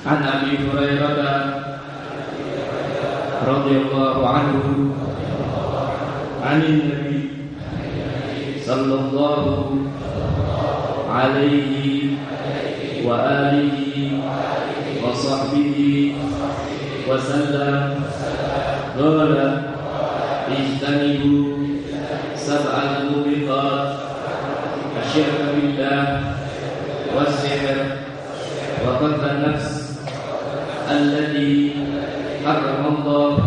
An Abi Hurairah radhiyallahu anhu anin Nabi sallallahu alaihi wa alihi wa sahbihi wa sallam qala ijtanibu sab'al mubiqat asyirka billah was-sihr wa qatl nafs الذي حرم الله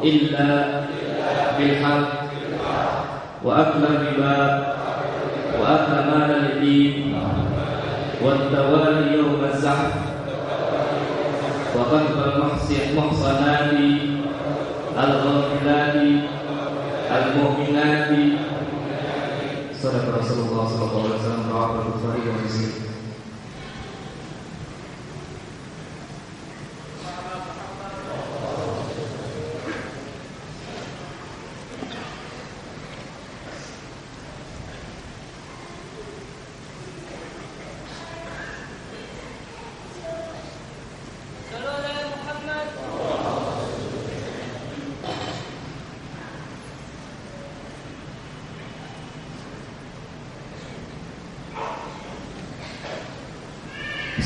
إلا بالحق وأكل الربا وأكل مال اليتيم والتوالي يوم الزحف وقذف المحصنات الغافلات المؤمنات. صدق Rasulullah sallallahu alaihi wasallam. Rawahu Bukhari wa Muslim.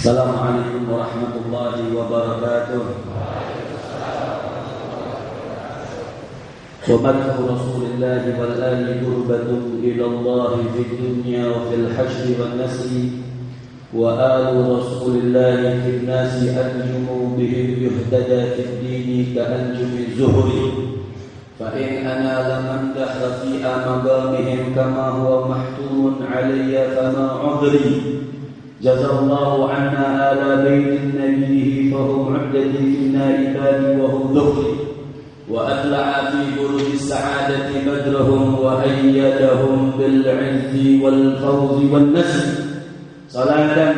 Assalamualaikum warahmatullahi wabarakatuh. Wa madhu Rasulillahi wal ali qurbatun ila Allah fid dunya wa fil hasri wan nasri wa alu Rasulillahi fil nasi anjumu bihim yuhtada fid dini ka anjumi zuhri fa in ana lam amdah fi amaqamihim kama huwa mahtumun alayya fama udri. Jazallahu anna ala baitin nabiyhi fahum uddati fi naibadi wa hum dhukhri wa atla'a fi burujis sa'adati badrahum wa ayyadahum bil 'izzi wal fawzi wan nasr. Salatan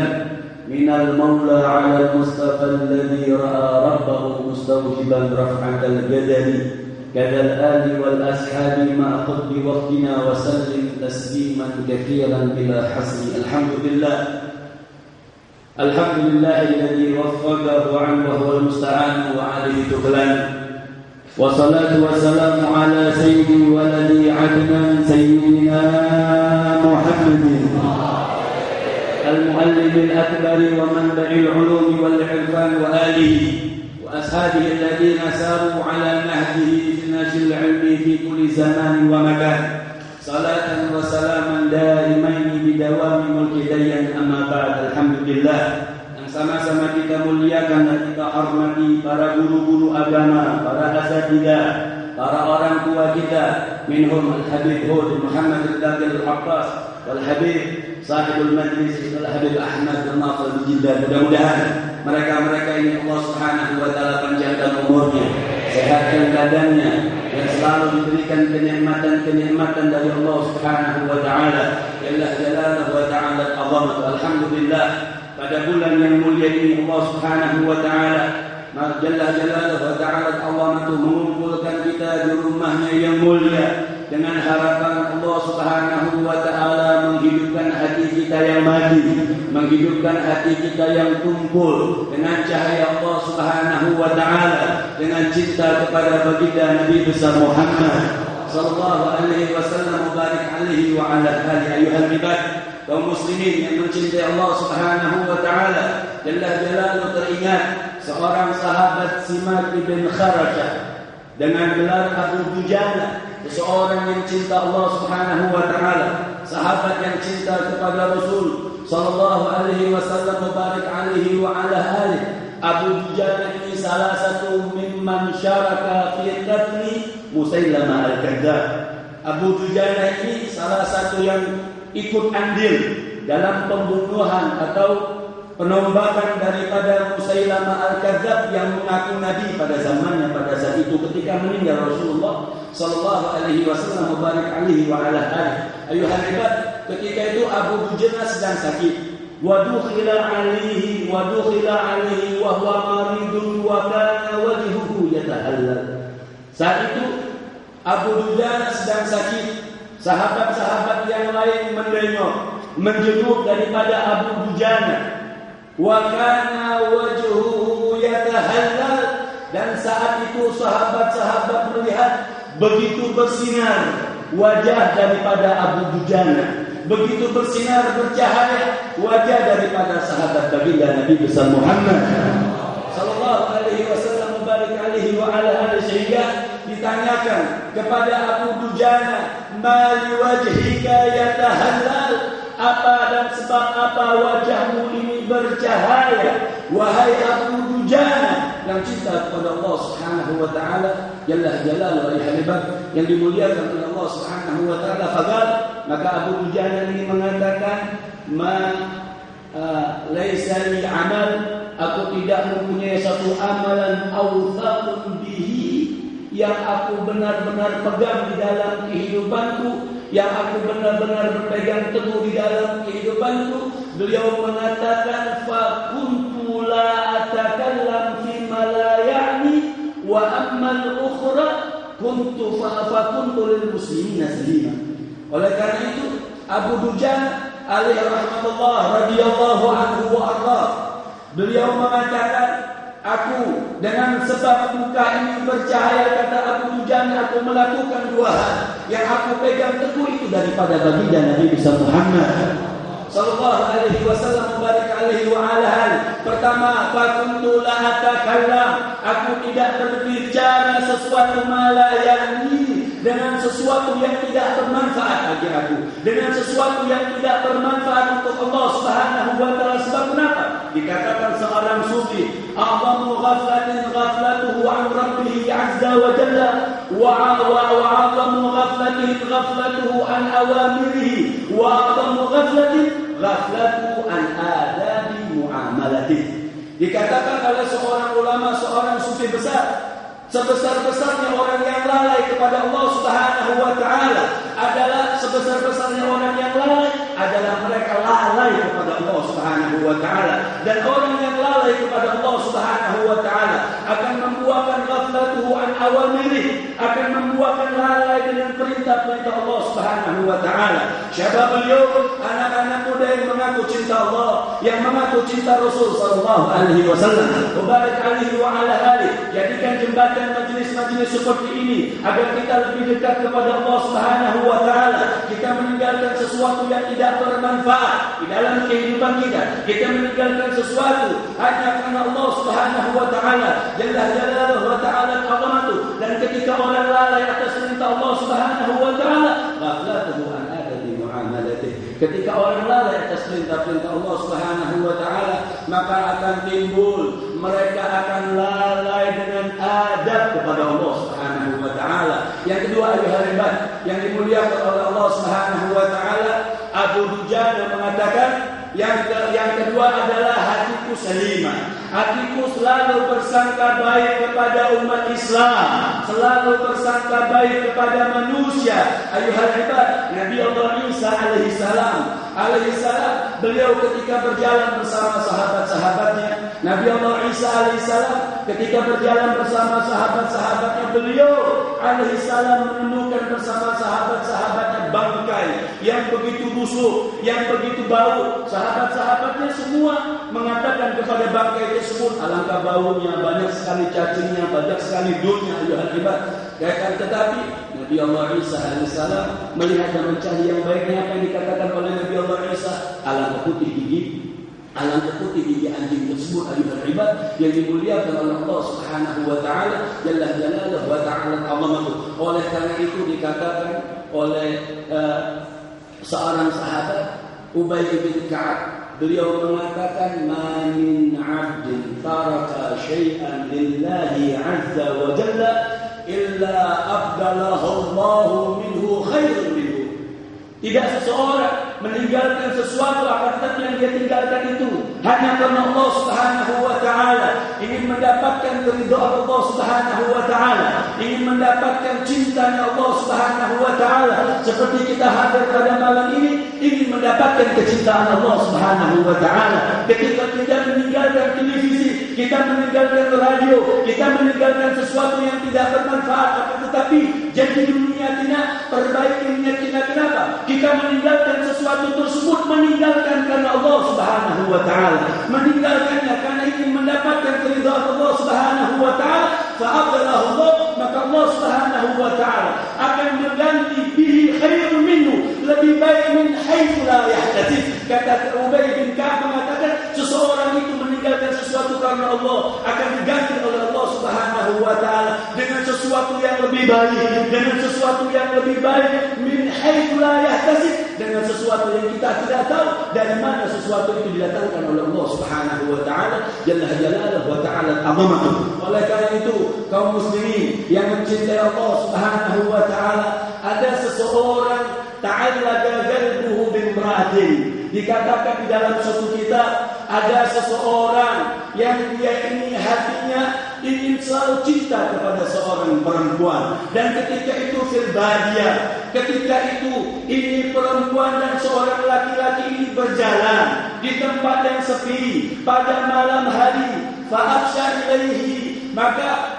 minal mawla 'ala al-mustafa alladhi ra'a rabbahu mustawjiban raf'atal jadali kadal ali wal ashabi ma qadbi waqtina wa sallim tasliman katsiran bila hasri. Alhamdulillah Alhamdulillahilladzi waffaqahu an wa huwal musta'an wa 'alaihi tuklan. Wa salatu wassalamu ala sayyidi waladi adnan sayyidina Muhammadin al-muallim al-akbar wa manba'il 'ulum wal 'irfan wa alihi wa ashabihi alladhina saru 'ala nahjihi fi nashil 'ilmi fi kulli zamanin wa makan. Salatan wa salaman daimaini bidawami mulki dayyan amma ba'd. Alhamdulillah, yang sama-sama kita muliakan dan kita hormati para guru-guru agama, para asatidzah, para orang tua kita, minhum Al-Habib Hud Muhammad Al-Daqil Al-Abbas wal Habib Sahibul Majlis Al-Habib Ahmad Al-Nafal Al-Jildan. Mudah-mudahan mereka-mereka ini Allah Subhanahu wa taala panjangkan umurnya, sehatkan badannya, dan selalu diberikan kenikmatan dari Allah Subhanahu wa taala. Jalla jalaluhu wa ta'ala al-'azamatu. Alhamdulillah, pada bulan yang mulia ini Allah Subhanahu wa taala Jalla jalaluhu wa ta'ala al-'azamatu mengumpulkan kita di rumahnya yang mulia dengan harapan Allah Subhanahu wa taala menghidupkan hati kita yang mati, menghidupkan hati kita yang tumpul dengan cahaya Allah Subhanahu wa taala, dengan cinta kepada baginda Nabi besar Muhammad sallallahu alaihi wasallam, mubarak alaihi wa ala alihi. Ayuhal ibad, kaum muslimin yang mencintai Allah Subhanahu wa taala jalla jalaluhu, teringat seorang sahabat Simak bin Kharajah dengan gelar Abu Dujana, seseorang yang cinta Allah Subhanahu wa taala, sahabat yang cinta kepada Rasul sallallahu alaihi wasallam mubarak alaihi wa ala alihi. Abu Dujana ini salah satu mimman syaraka fi qatli Musailamah al-Kadzdzab. Abu Dujana ini salah satu yang ikut andil dalam pembunuhan atau penombakan daripada Musailamah al-Kadzdzab yang mengaku nabi pada zamannya pada saat itu ketika meninggal Rasulullah sallallahu alaihi wasallam mubarak alaihi wa ala alihi. Ayuhal ibad, ketika itu Abu Dujana sedang sakit. Wa dukhila alaihi wa huwa maridun wa kana wajhuhu yatahallal. Saat itu Abu Dujana sedang sakit. Sahabat-sahabat yang lain mendengar, menjenguk daripada Abu Dujana. Wa kana wajhuhu yatahallal, dan saat itu sahabat-sahabat melihat begitu bersinar wajah daripada Abu Dujana, begitu bersinar bercahaya wajah daripada sahabat baginda Nabi besar Muhammad sallallahu alaihi wasallam mubarak alaihi wa ala alihi, sehingga ditanyakan kepada Abu Dujana, ma liwajhika yatahallal, apa dan sebab apa wajahmu ini bercahaya wahai Abu Dujana yang cinta kepada Allah Subhanahu wa taala jalla jalaluhu yang dimuliakan oleh Allah Subhanahu wa taala. Faqal, maka Abu Dujana ini mengatakan, laisa li amal, aku tidak mempunyai satu amalan awthaqun bihi yang aku benar-benar pegang di dalam kehidupanku, yang aku benar-benar berpegang teguh di dalam kehidupanku. Beliau mengatakan, fa kuntu la atakallam fi ma la ya'ni wa amma al-ukhra kuntu fa kuntu lil muslimina salima. Oleh karena itu Abu Dujana alaihi rahmatullah radhiyallahu anhu wa arda, beliau mengatakan, aku dengan sebab muka ini bercahaya, kata Abu Dujana, aku melakukan dua hal yang aku pegang teguh itu daripada baginda Nabi besar Muhammad sallallahu alaihi wasallam mubarak alaihi wa ala alihi. Pertama, fa kuntu la atakallam, aku tidak berbicara sesuatu ma la ya'ni, dengan sesuatu yang tidak bermanfaat bagi aku, dengan sesuatu yang tidak bermanfaat untuk Allah Subhanahu wa taala. Sebab kenapa? Dikatakan seorang sufi, a'zamu ghaflatin ghaflatuhu an rabbih azza wa jalla wa 'azzamu ghaflatin ghaflatuhu an awamirihi wa 'azzamu ghaflatin ghaflatuhu an adabi muamalatihi. Dikatakan oleh seorang ulama, seorang sufi besar, sebesar-besarnya orang yang lalai kepada Allah Subhanahu wa taala adalah sebesar-besarnya orang yang lalai adalah mereka lalai kepada Allah Subhanahu wa taala, dan orang yang lalai kepada Allah Subhanahu wa taala akan membuahkan ghaflatuhu an awamiri, akan membuahkan lalai dengan perintah-perintah Allah Subhanahu wa taala. Syabab beliau, anak-anak muda yang mengaku cinta Allah, yang mengaku cinta Rasul sallallahu alaihi wasallam mubarak alaihi wa ala alihi, jadikan jembatan majlis-majlis seperti ini agar kita lebih dekat kepada Allah Subhanahu wa taala. Kita meninggalkan sesuatu yang tidak bermanfaat di dalam kehidupan kita. Kita meninggalkan sesuatu hanya karena Allah Subhanahu wa taala jalla jalaluhu wa ta'ala azamatu. Dan ketika orang lalai atas perintah Allah Subhanahu wa taala, ghaflatuhu an adabi muamalatihi. Ketika orang lalai atas perintah-perintah Allah Subhanahu wa taala, maka akan timbul, mereka akan lalai dengan adab kepada Allah Subhanahu wa taala. Yang kedua, ayuhal ibad yang dimuliakan oleh Allah Subhanahu wa taala, Abu Dujana mengatakan, yang kedua adalah hatiku salimah. Hatiku selalu bersangka baik kepada umat Islam, selalu bersangka baik kepada manusia. Ayuhal ibad, Nabi Allah Isa alaihi salam, beliau ketika berjalan bersama sahabat-sahabatnya, Nabi Allah Isa alaihi salam ketika berjalan bersama sahabat-sahabatnya, beliau alaihi salam menemukan bersama sahabat-sahabatnya bangkai yang begitu busuk, yang begitu bau. Sahabat-sahabatnya semua mengatakan kepada bangkai tersebut, alangkah baunya, banyak sekali cacingnya, banyak sekali dunya. Ayuhal ibad, tetapi Nabi Allah Isa alaihissalam melihat dan mencari yang baiknya. Apa yang dikatakan oleh Nabi Allah Isa, alangkah putih gigi anjing tersebut. Ayuhal ibad yang dimuliakan oleh Allah Subhanahu wa taala jalla jalaluhu wa ta'ala azamatuh. Oleh karena itu dikatakan oleh seorang sahabat Ubay bin Ka'ab, beliau mengatakan, "Ma min 'abdin taraka syai'an lillahi 'azza wa jalla illa abdalahu Allahu minhu khairan minhu." Tidak seseorang meninggalkan sesuatu, akan tetapi yang dia tinggalkan itu hanya karena Allah Subhanahu wa taala, ingin mendapatkan keridhaan Allah Subhanahu wa taala, ingin mendapatkan cintanya Allah Subhanahu wa taala. Seperti kita hadir pada malam ini ingin mendapatkan kecintaan Allah Subhanahu wa taala. Ketika kita meninggalkan televisi, kita meninggalkan radio, kita meninggalkan sesuatu yang tidak bermanfaat, akan tetapi jadi dunia kita perbaiki niat kita. Kenapa? Kita meninggalkan sesuatu tersebut, meninggalkan karena Allah Subhanahu wa taala, meninggalkannya karena ingin mendapatkan keridhaan Allah Subhanahu wa taala, fa'abdalahu Allah, maka Allah Subhanahu wa taala akan mengganti bihi khairun minhu, lebih baik min haitsu la yahtasib. Kata Ubay bin Ka'ab mengatakan, seseorang itu meninggalkan sesuatu karena Allah akan diganti oleh Allah Subhanahu wa taala dengan sesuatu yang lebih baik, dengan sesuatu yang lebih baik min haitsu la yahtasib, dengan sesuatu yang kita tidak tahu dari mana sesuatu itu didatangkan oleh Allah Subhanahu wa taala jalla jalaluhu wa ta'ala azamatuh. Oleh karena itu, kaum muslimin yang mencintai Allah Subhanahu wa taala, ada seseorang ta'allaqa qalbuhu bimra'atin. Dikatakan di dalam suatu kitab, ada seseorang yang dia ini hatinya ingin selalu cinta kepada seorang perempuan, dan ketika itu fil badiyah, ketika itu ini perempuan dan seorang laki-laki ini berjalan di tempat yang sepi pada malam hari, fa'afsha ilaihi, maka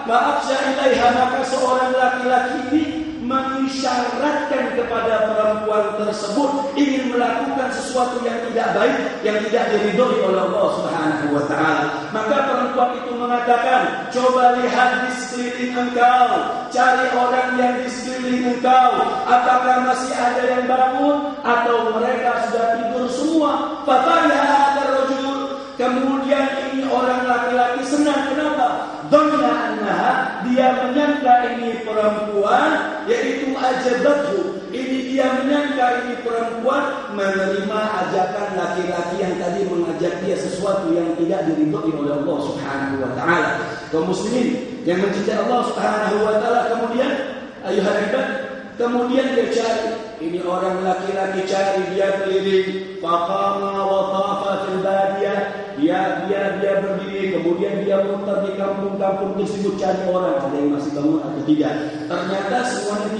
seorang laki-laki ini mengisyaratkan kepada perempuan tersebut ingin melakukan sesuatu yang tidak baik, yang tidak diridhoi oleh Allah Subhanahu wa taala. Maka perempuan itu mengatakan, "Coba lihat di sekeliling engkau, cari orang yang di sekeliling engkau, apakah masih ada yang bangun atau mereka sudah tidur semua?" Fatariha ar-rajul, kemudian ini orang laki-laki senang. Kenapa? Dhanna annaha, dia menyangka ini perempuan, yaitu ajabathu, ini dia menyangka ini perempuan menerima ajakan laki-laki yang tadi mengajak dia sesuatu yang tidak diridhoi oleh Allah Subhanahu wa taala. Kaum muslimin yang mencintai Allah Subhanahu wa taala, kemudian ayuhal ibad, kemudian dia cari ini orang laki-laki, cari dia keliling, faqama wa tafa fil badiyah, dia berdiri, kemudian dia muter di kampung-kampung tersebut cari orang ada yang masih bangun atau tidak. Ternyata semuanya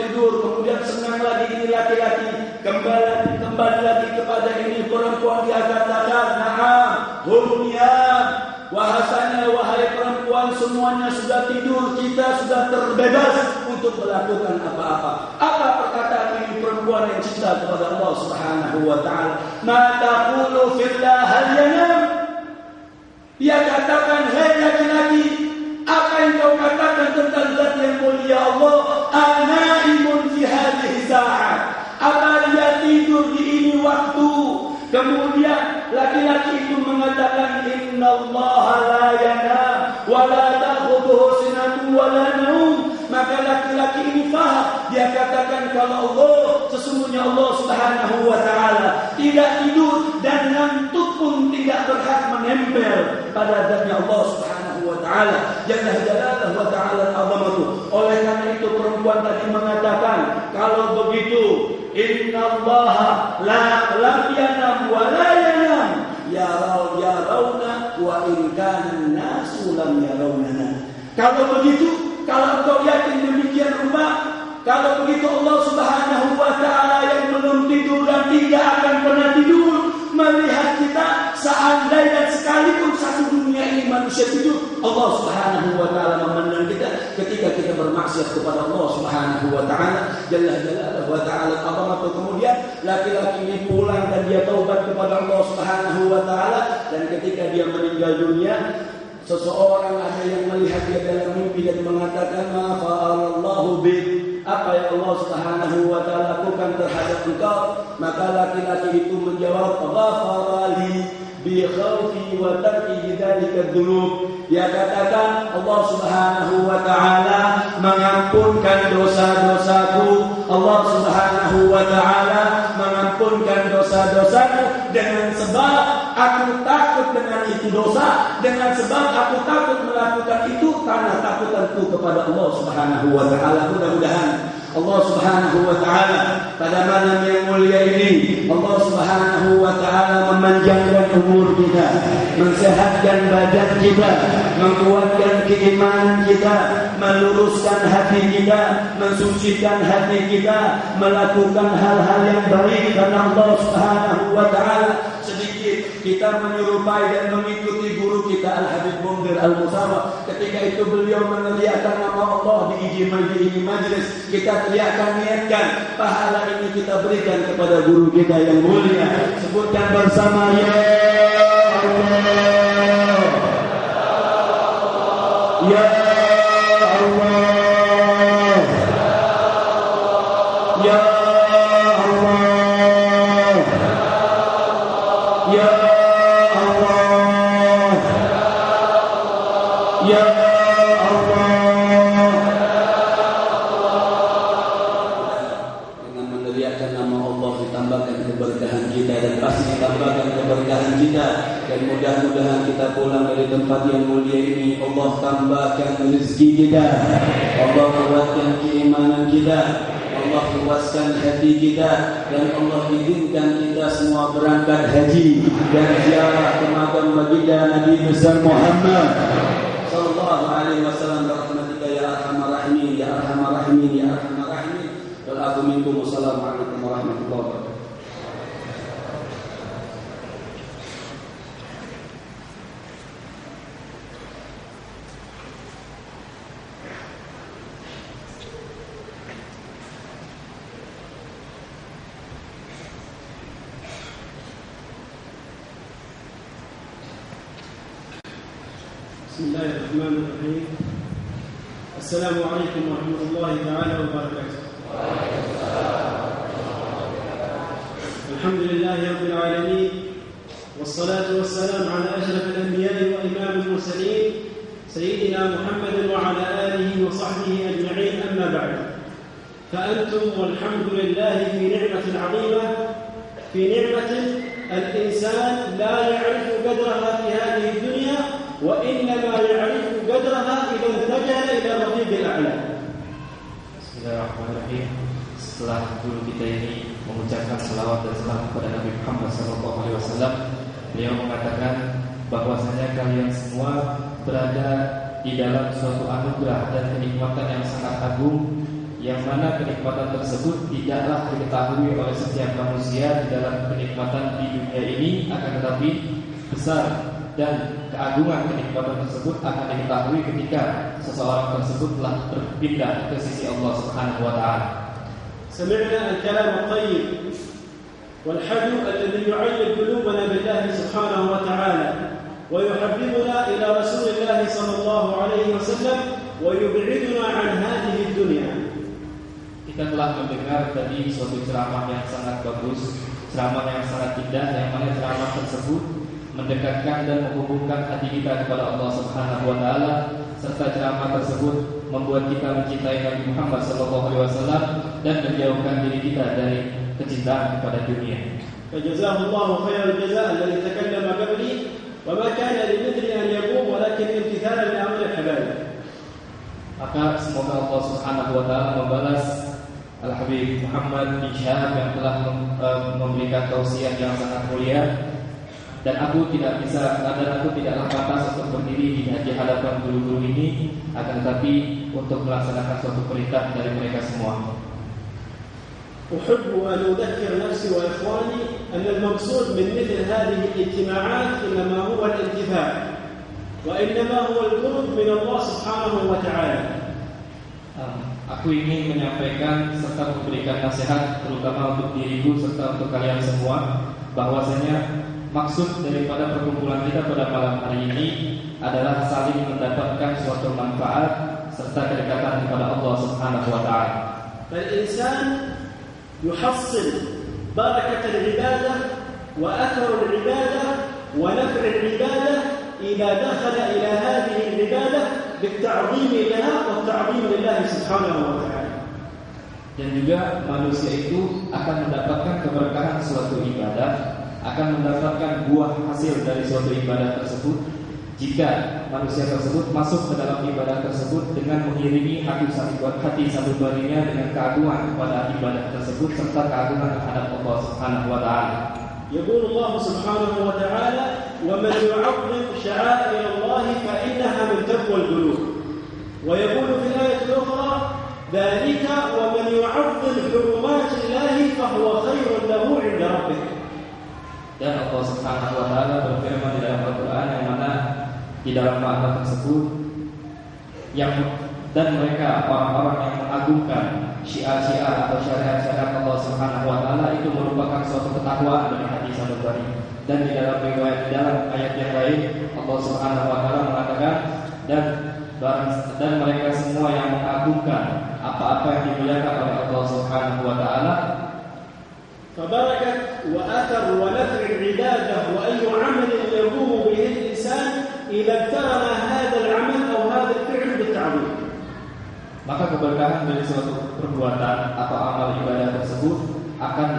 tidur. Kemudian senang lagi ini laki-laki, kembali lagi kepada ini perempuan, dia katakan, "Na'am, hum niyam." Wahasanya, wahai perempuan, semuanya sudah tidur, kita sudah terbebas untuk melakukan apa-apa. Apa perkataan ini perempuan yang cinta kepada Allah Subhanahu wa taala? Ma taqulu fillah hal yanam? Dia katakan, "Hei laki-laki, apa yang kau katakan tentang zat yang mulia Allah? Anaimun fi hadhihi sa'ah." Apa dia tidur di ini waktu? Kemudian laki-laki itu mengatakan, "Innallaha la yanam wa la ta'khudhuhu sinatun wa la naum." Maka laki-laki ini faham, dia katakan kalau Allah, sesungguhnya Allah Subhanahu wa taala tidak tidur dan ngantuk pun tidak berhak menempel pada zatnya Allah Subhanahu wa taala jalla jalaluhu wa ta'ala azamatu. Oleh karena itu perempuan tadi mengatakan, kalau begitu innallaha lam yanam wa la yanam yarawna wa in kana an-nasu lam yarawnana. Kalau begitu, kalau engkau yakin demikian rupa, kalau begitu Allah Subhanahu wa taala yang belum tidur dan tidak akan pernah tidur melihat kita, seandainya dan sekalipun satu dunia ini manusia tidur, Allah Subhanahu wa taala memandang kita ketika kita bermaksiat kepada Allah Subhanahu wa taala jalla jalaluhu wa ta'ala azamatu. Kemudian laki-laki ini pulang dan dia taubat kepada Allah Subhanahu wa taala, dan ketika dia meninggal dunia, seseorang ada yang melihat dia dalam mimpi dan mengatakan, "Ma fa'alallahu bik?" Apa yang Allah Subhanahu wa taala lakukan terhadap engkau? Maka laki-laki itu menjawab, "Ghafara li bi khawfi wa tarki dzalika dzunub." Dia katakan Allah Subhanahu wa ta'ala mengampunkan dosa-dosaku. Allah Subhanahu wa ta'ala mengampunkan dosa-dosaku dengan sebab aku takut dengan itu dosa, dengan sebab aku takut melakukan itu karena takutanku kepada Allah Subhanahu wa ta'ala. Mudah-mudahan Allah Subhanahu wa ta'ala pada malam yang mulia ini Allah Subhanahu wa ta'ala memanjangkan umur kita, mensehatkan badan kita, menguatkan keimanan kita, meluruskan hati kita, mensucikan hati kita, melakukan hal-hal yang baik karena Allah Subhanahu wa ta'ala. Sedikit kita menyerupai dan mengikuti guru kita Al-Habib Munzir Al-Musawa. Ketika itu beliau meneriakkan nama Allah di majlis, kita teriakkan, niatkan pahala ini kita berikan kepada guru kita yang mulia. Sebutkan bersama, ya Allah, ya Allah, ya Allah, ya Allah, ya Allah. Dengan meneriakkan nama Allah ditambahkan keberkahan kita, dan pasti ditambahkan keberkahan kita, dan mudah-mudahan kita pulang dari tempat yang mulia ini Allah tambahkan rezeki kita, Allah kuatkan keimanan kita, Allah puaskan hati kita, dan Allah izinkan kita semua berangkat haji dan ziarah ke makam baginda Nabi besar Muhammad sallallahu alaihi wasallam. Rahmatika ya arhamar rahimin, ya arhamar rahimin, ya arhamar rahimin. Wal aku minkum. Wassalamualaikum warahmatullahi wabarakatuh. بسم الله الرحمن الرحيم. السلام عليكم ورحمة الله تعالى وبركاته. الحمد لله رب العالمين، والصلاة والسلام على أشرف الأنبياء وإمام المرسلين سيدنا محمد وعلى آله وصحبه أجمعين. أما بعد، فأنتم والحمد لله في نعمة عظيمة، في نعمة الإنسان لا يعرف قدرها في هذه الدنيا، وإنما يعرف قدرها إذا انتقل إلى الرفيق الأعلى. Bismillahirrahmanirrahim. Setelah guru kita ini mengucapkan salawat dan salam kepada Nabi Muhammad SAW, beliau mengatakan bahwasanya kalian semua berada di dalam suatu anugerah dan kenikmatan yang sangat agung, yang mana kenikmatan tersebut tidaklah diketahui oleh setiap manusia di dalam kenikmatan di dunia ini, akan tetapi besar dan keagungan kenikmatan tersebut akan diketahui ketika seseorang tersebut telah berpindah ke sisi Allah Subhanahu wa taala. سمعنا الكلام الطيب والحلو الذي يعلق قلوبنا بالله سبحانه وتعالى، ويحببنا إلى رسول الله صلى الله عليه وسلم، ويبعدنا عن هذه الدنيا. Kita telah mendengar tadi suatu ceramah yang sangat bagus, ceramah yang sangat indah, yang mana ceramah tersebut mendekatkan dan menghubungkan hati kita kepada Allah Subhanahu wa taala, serta ceramah tersebut membuat kita mencintai Nabi Muhammad SAW dan menjauhkan diri kita dari kecintaan kepada dunia. فجزاه الله خير الجزاء الذي تكلم قبلي، وما كان لمثل أن يقوم ولكن امتثالا لأمر الحباب. Maka semoga Allah Subhanahu wa taala membalas Al-Habib Muhammad bin Syahab yang telah memberikan tausiah yang sangat mulia. Dan aku tidaklah pantas untuk berdiri di hadapan guru-guru ini, akan tetapi untuk melaksanakan suatu perintah dari mereka semua. أحب أن أذكر نفسي وإخواني أن المقصود من مثل هذه الاجتماعات إنما هو الانتفاع، وإنما هو القرب من الله سبحانه وتعالى. Aku ingin menyampaikan serta memberikan nasihat terutama untuk diriku serta untuk kalian semua, bahwasanya maksud daripada perkumpulan kita pada malam hari ini adalah saling mendapatkan suatu manfaat serta kedekatan kepada Allah Subhanahu wa taala. فالإنسان يحصل بركة العبادة وأثر العبادة ونفع العبادة إذا دخل إلى هذه العبادة بالتعظيم لها والتعظيم لله سبحانه وتعالى. Dan juga manusia itu akan mendapatkan keberkahan suatu ibadah, akan mendapatkan buah hasil dari suatu ibadah tersebut jika manusia tersebut masuk ke dalam ibadah tersebut dengan mengiringi hati sanubarinya dengan keagungan kepada ibadah tersebut serta keagungan terhadap Allah Subhanahu wa taala. يقول الله سبحانه وتعالى: ومن يعظم شعائر الله فإنها من تقوى القلوب. ويقول في الآية الأخرى: ذلك ومن يعظم حرمات الله فهو خير له عند ربه. Dan Allah Subhanahu wa taala berfirman di dalam Al-Qur'an yang mana di dalam makna tersebut dan mereka orang-orang yang mengagungkan syiar-syiar atau syariat-syariat Allah Subhanahu wa taala itu merupakan suatu ketakwaan dari hati sanubari. Dan di dalam riwayat dalam ayat yang lain Allah Subhanahu wa taala mengatakan dan mereka semua yang mengagungkan apa-apa yang dimuliakan oleh Allah Subhanahu wa taala. فبركة وأثر ونفع العبادة وأي عمل يقوم به الإنسان إذا اقترن هذا العمل أو هذا الفعل بالتعظيم. Maka keberkahan dari suatu perbuatan atau amal ibadah tersebut akan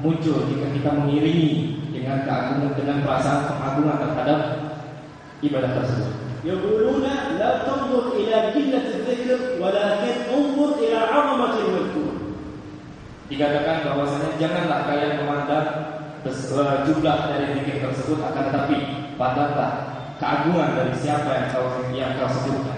muncul jika kita mengiringi dengan keagungan, dengan perasaan pengagungan terhadap ibadah tersebut. يقولون لا تنظر إلى قلة الذكر ولكن انظر إلى عظمة المذكور. Dikatakan bahwasanya janganlah kalian memandang jumlah dari zikir tersebut, akan tetapi pandanglah keagungan dari siapa yang kau sebutkan.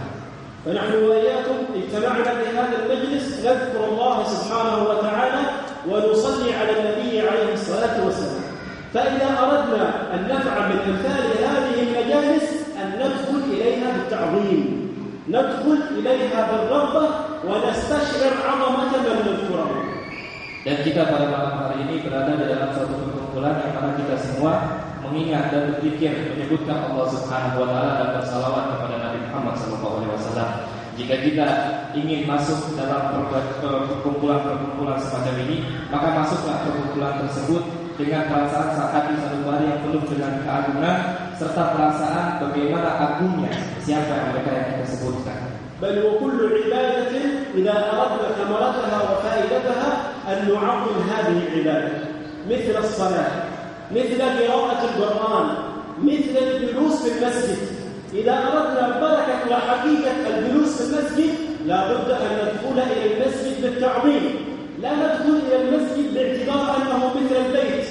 فنحن وإياكم اجتمعنا في هذا المجلس نذكر الله سبحانه وتعالى ونصلي على النبي عليه الصلاة والسلام. فإذا أردنا أن نفعل من أمثال هذه المجالس أن ندخل إليها بالتعظيم، ندخل إليها بالرغبة ونستشعر عظمة من نذكره. Dan kita pada malam hari ini berada di dalam suatu perkumpulan yang mana kita semua mengingat dan berpikir menyebutkan Allah Subhanahu wa taala dan bersalawat kepada Nabi Muhammad SAW. Jika kita ingin masuk dalam perkumpulan semacam ini, maka masuklah perkumpulan tersebut dengan perasaan hati sanubari yang penuh dengan keagungan serta perasaan bagaimana agungnya siapa yang mereka yang kita sebutkan. بل وكل عبادة إذا أردنا ثمرتها وفائدتها أن نعظم هذه العبادة، مثل الصلاة، مثل قراءة القرآن، مثل الجلوس في المسجد. إذا أردنا بركة وحقيقة الجلوس في المسجد لا بد أن ندخل إلى المسجد بالتعظيم، لا ندخل إلى المسجد باعتبار أنه مثل البيت.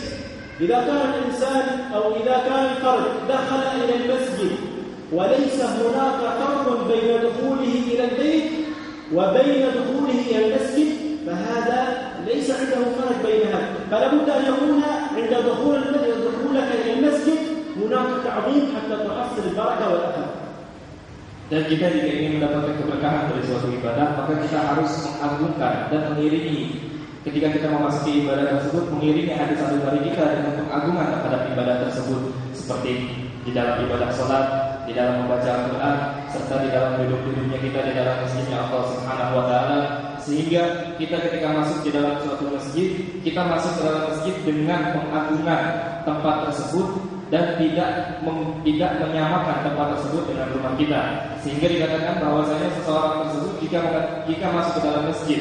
إذا كان الإنسان أو إذا كان الفرد دخل إلى المسجد وليس هناك فرق بين دخوله إلى البيت وبين دخوله إلى المسجد فهذا ليس عنده فرق بين هذا. فلا بد أن يكون عند دخولك إلى المسجد هناك تعظيم حتى تحصل البركة والأثر. Dan kita jika ingin mendapatkan keberkahan dari suatu ibadah, maka kita harus mengagungkan dan mengiringi ketika kita memasuki ibadah tersebut, mengiringi hati sanubari kita dengan pengagungan terhadap ibadah tersebut, seperti di dalam ibadah salat, di dalam membaca Al-Quran, serta di dalam duduk-duduknya kita di dalam masjidnya Allah Subhanahu wa taala, sehingga kita ketika masuk di dalam suatu masjid, kita masuk ke dalam masjid dengan pengagungan tempat tersebut dan tidak menyamakan tempat tersebut dengan rumah kita, sehingga dikatakan bahwasanya seseorang tersebut jika masuk ke dalam masjid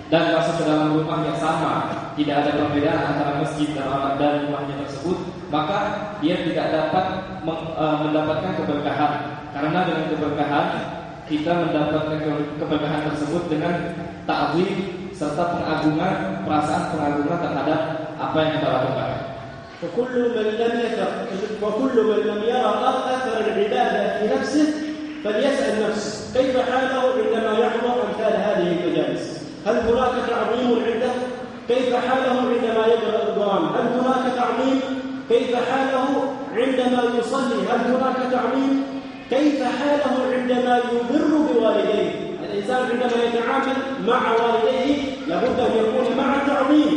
dan masuk ke dalam rumah yang sama, tidak ada perbedaan antara masjid dan rumahnya tersebut, maka dia tidak dapat mendapatkan keberkahan. Karena dengan keberkahan kita mendapatkan keberkahan tersebut dengan ta'zim serta pengagungan, perasaan pengagungan terhadap apa yang kita lakukan. وكل من لم يرى أثر العبادة في نفسه فليسأل نفسه كيف حاله عندما يحضر أمثال هذه المجالس. هل هناك تعظيم عنده؟ كيف حاله عندما يقرأ القرآن؟ هل هناك تعظيم؟ كيف حاله عندما يصلي؟ هل هناك تعظيم؟ كيف حاله عندما يبر بوالديه؟ الإنسان عندما يتعامل مع والديه لابد أن يكون مع تعظيم.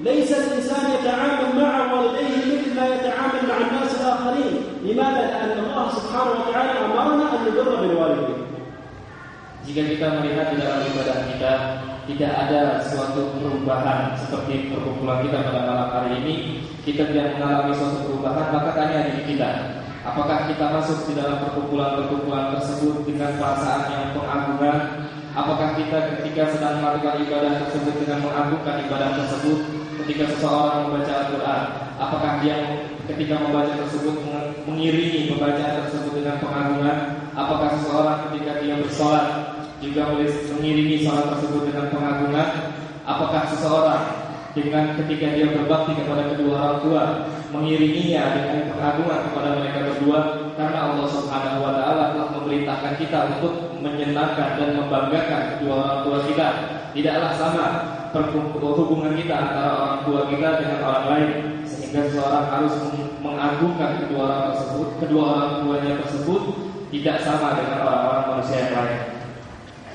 ليس الإنسان يتعامل مع والديه مثل ما يتعامل مع الناس الآخرين. لماذا؟ لأن الله سبحانه وتعالى أمرنا أن نبر بالوالدين. Jika kita melihat di dalam ibadah kita tidak ada suatu perubahan seperti perkumpulan kita pada malam hari ini, kita tidak mengalami suatu perubahan, maka tanya diri kita, Apakah kita masuk di dalam perkumpulan-perkumpulan tersebut dengan perasaan yang pengagungan? Apakah kita ketika sedang melakukan ibadah tersebut dengan mengagungkan ibadah tersebut? Ketika seseorang membaca Al-Quran, apakah dia ketika membaca tersebut mengiringi pembacaan tersebut dengan pengagungan? Apakah seseorang ketika dia bersolat juga mengiringi sholat tersebut dengan pengagungan? Apakah seseorang dengan ketika dia berbakti kepada kedua orang tua mengiringinya dengan pengagungan kepada mereka berdua? Karena Allah Subhanahu wa taala telah memerintahkan kita untuk menyenangkan dan membanggakan kedua orang tua kita. Tidaklah sama hubungan kita antara orang tua kita dengan orang lain, sehingga seseorang harus mengagungkan kedua orang tuanya tersebut tidak sama dengan orang-orang manusia yang lain.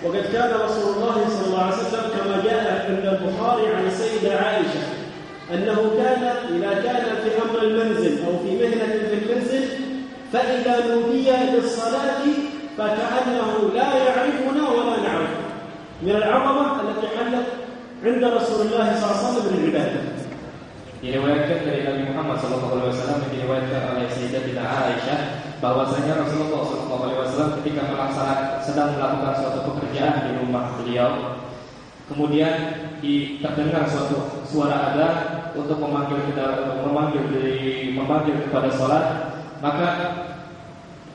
وقد كان رسول الله صلى الله عليه وسلم كما جاء عند البخاري عن السيدة عائشة أنه كان إذا كان في أمر المنزل أو في مهنة في المنزل فإذا نودي للصلاة فكأنه لا يعرفنا ولا نعرفه من العظمة التي حلت عند رسول الله صلى الله عليه وسلم بالعبادة. Diriwayatkan dari Nabi Muhammad SAW yang diriwayatkan oleh Sayyidatina Aisyah bahwasanya Rasulullah SAW ketika sedang melakukan suatu pekerjaan di rumah beliau, kemudian terdengar suatu suara adzan untuk memanggil kepada sholat, maka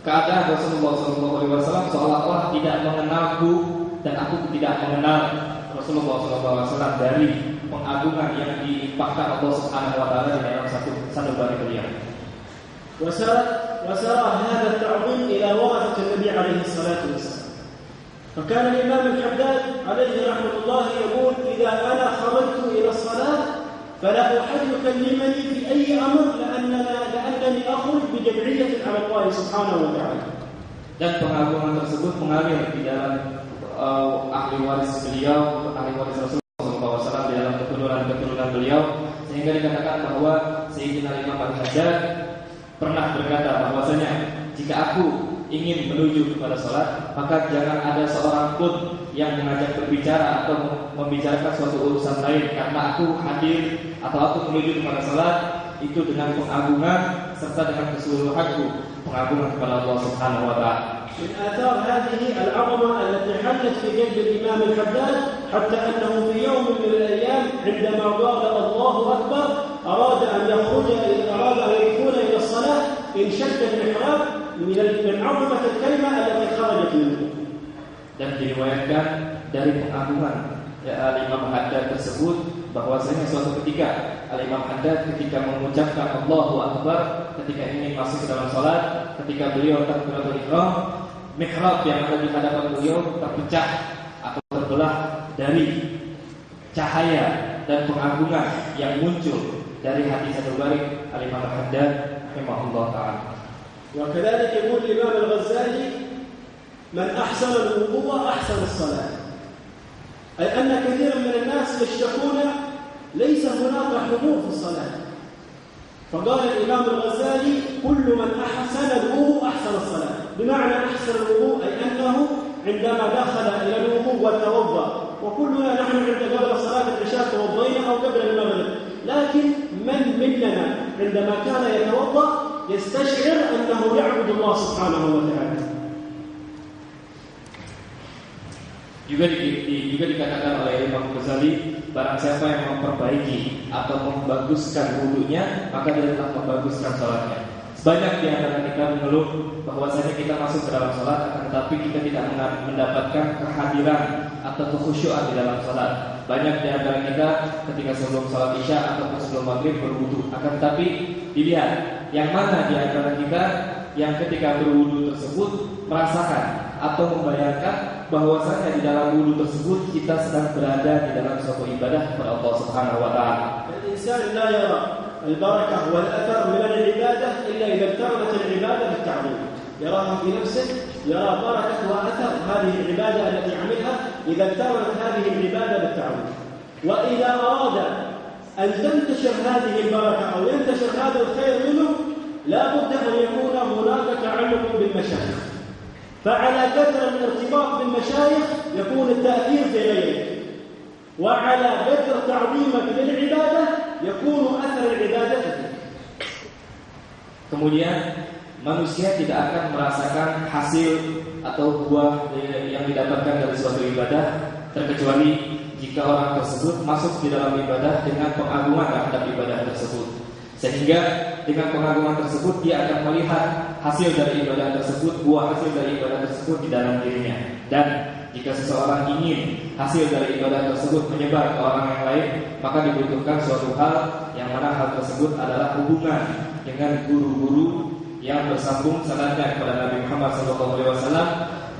keadaan Rasulullah SAW seolah-olah tidak mengenalku dan aku tidak mengenal Rasulullah SAW dari pengagungan yang dilimpahkan Allah Subhanahu wa taala di dalam satu bari beliau. وسار هذا التعظيم إلى ورثة النبي عليه الصلاة والسلام. فكان الإمام الحداد عليه رحمة الله يقول: إذا أنا خرجت إلى الصلاة فلا أحد يكلمني في أي أمر لأنني أخرج بجمعية على الله سبحانه وتعالى. Dan pengagungan tersebut mengalir di dalam ahli waris beliau, ahli waris Rasulullah SAW di dalam keturunan beliau, sehingga dikatakan bahwa Sayyidina Imam Al-Haddad pernah berkata bahwasanya jika aku ingin menuju kepada sholat, maka jangan ada seorang pun yang mengajak berbicara atau membicarakan suatu urusan lain, karena aku hadir atau aku menuju kepada sholat itu dengan pengagungan serta dengan keseluruhanku pengagungan kepada Allah Subhanahu wa taala. من آثار هذه العظمة التي حلت في قلب الإمام الحداد حتى أنه في يوم من الأيام عندما قال الله أكبر أراد أن يدخل إلى الصلاة انشد المحراب من عظمة الكلمة التي خرجت منه. Dan diriwayatkan dari pengagungan Imam Haddad tersebut bahwasanya suatu ketika Imam Haddad ketika mengucapkan Allahu Akbar ketika ingin masuk ke dalam salat, ketika beliau takbiratul ihram, mihrab yang ada di hadapan beliau terpecah atau terbelah dari cahaya dan pengagungan yang muncul dari hati satu barik Imam Haddad rahimahullah taala. وكذلك يقول الإمام الغزالي: من أحسن الوضوء أحسن الصلاة. أي أن كثيرا من الناس يشتكون ليس هناك حضور في الصلاة. فقال الإمام الغزالي: كل من أحسن الوضوء أحسن الصلاة. بمعنى أحسن الوضوء أي أنه عندما دخل إلى الوضوء وتوضأ، وكلنا نحن قبل صلاة العشاء توضينا أو قبل المغرب، لكن من مننا عندما كان يتوضأ يستشعر أنه يعبد الله سبحانه وتعالى. Juga dikatakan oleh Imam Ghazali, barang siapa yang memperbaiki atau membaguskan wudunya, maka dia telah membaguskan salatnya. Sebanyak di antara kita mengeluh bahwasanya kita masuk ke dalam salat, akan tetapi kita tidak mendapatkan kehadiran atau kekhusyuan di dalam salat. Banyak di antara kita ketika sebelum salat Isya ataupun sebelum Maghrib berwudu, akan tetapi dilihat yang mana di antara kita yang ketika berwudu tersebut merasakan atau membayangkan bahwasanya di dalam wudu tersebut kita sedang berada di dalam suatu ibadah kepada Allah Subhanahu wa taala. Al-insan la yara al-barakah wal athar min al-ibadah illa idza iqtaranat al-ibadah bil-ta'lim. Yaraha fi nafsihi, yara barakah wa athar hadhihi al-ibadah allati 'amilha idza iqtaranat hadhihi al-ibadah bil-ta'lim. Wa idza arada an tantashir hadhihi al-barakah aw yantashir hadha al-khair minhu la budda an yakuna hunaka ta'alluq bil-mashayikh. فعلى قدر الارتباط بالمشايخ يكون التأثير في غيرك، وعلى قدر تعظيمك للعبادة يكون أثر العبادة فيك. Kemudian manusia tidak akan merasakan hasil atau buah yang didapatkan dari suatu ibadah, terkecuali jika orang tersebut masuk di dalam ibadah dengan pengagungan terhadap ibadah tersebut. Sehingga dengan pengagungan tersebut dia akan melihat hasil dari ibadah tersebut, buah hasil dari ibadah tersebut di dalam dirinya. Dan jika seseorang ingin hasil dari ibadah tersebut menyebar ke orang yang lain, maka dibutuhkan suatu hal yang mana hal tersebut adalah hubungan dengan guru-guru yang bersambung sanadnya kepada Nabi Muhammad SAW.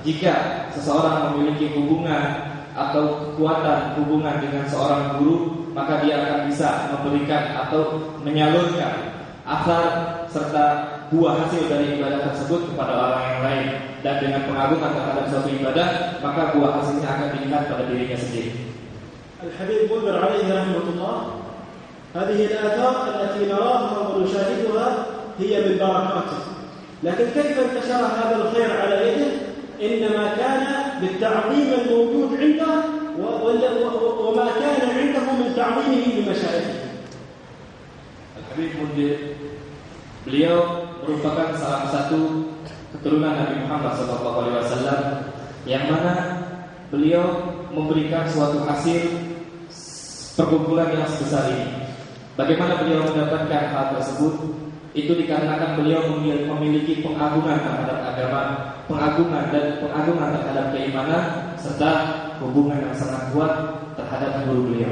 Jika seseorang memiliki hubungan atau kekuatan hubungan dengan seorang guru, maka dia akan bisa memberikan atau menyalurkan asar serta buah hasil dari ibadah tersebut kepada orang yang lain. Dan dengan pengagungan terhadap suatu ibadah, maka buah hasilnya akan dilihat pada dirinya sendiri. Al-Habib Munzir alaihi rahmatullah, هذه الآثار التي نراها ونشاهدها هي من بركاته، لكن كيف انتشر هذا الخير على يده؟ إنما كان بالتعظيم الموجود عنده وما كان عنده من تعظيمه لمشايخه. Al-Habib Munzir, beliau merupakan salah satu keturunan Nabi Muhammad SAW, yang mana beliau memberikan suatu hasil perkumpulan yang sebesar ini. Bagaimana beliau mendapatkan hal tersebut? Itu dikarenakan beliau memiliki pengagungan terhadap agama, pengagungan terhadap keimanan, serta hubungan yang sangat kuat terhadap guru beliau.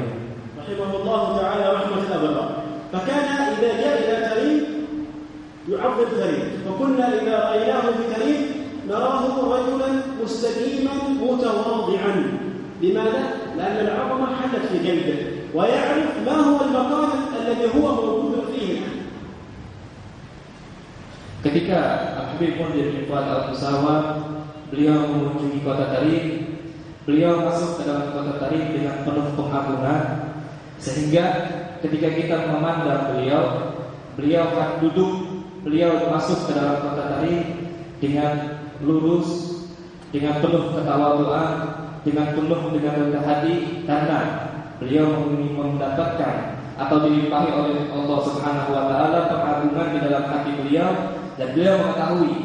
Rahimahullah ta'ala rahmatul abrar. فكان إذا جاء إلى تريم يعظم تريم، وكنا إذا رأيناه في تريم نراه رجلا مستقيما متواضعا. لماذا؟ لأن العظمة حلت في قلبه ويعرف ما هو المقام الذي هو موجود فيه. Ketika Al-Habib Munzir bin Fuad Al-Qusawa beliau mengunjungi kota Tarim, beliau masuk ke dalam kota Tarim dengan penuh pengagungan, sehingga ketika kita memandang beliau akan duduk, beliau masuk ke dalam kota Tarim dengan lurus, dengan penuh ketawaduan, dengan penuh dengan rendah hati, karena beliau mendapatkan atau dilimpahi oleh Allah Subhanahu wa taala pengagungan di dalam hati beliau, dan beliau mengetahui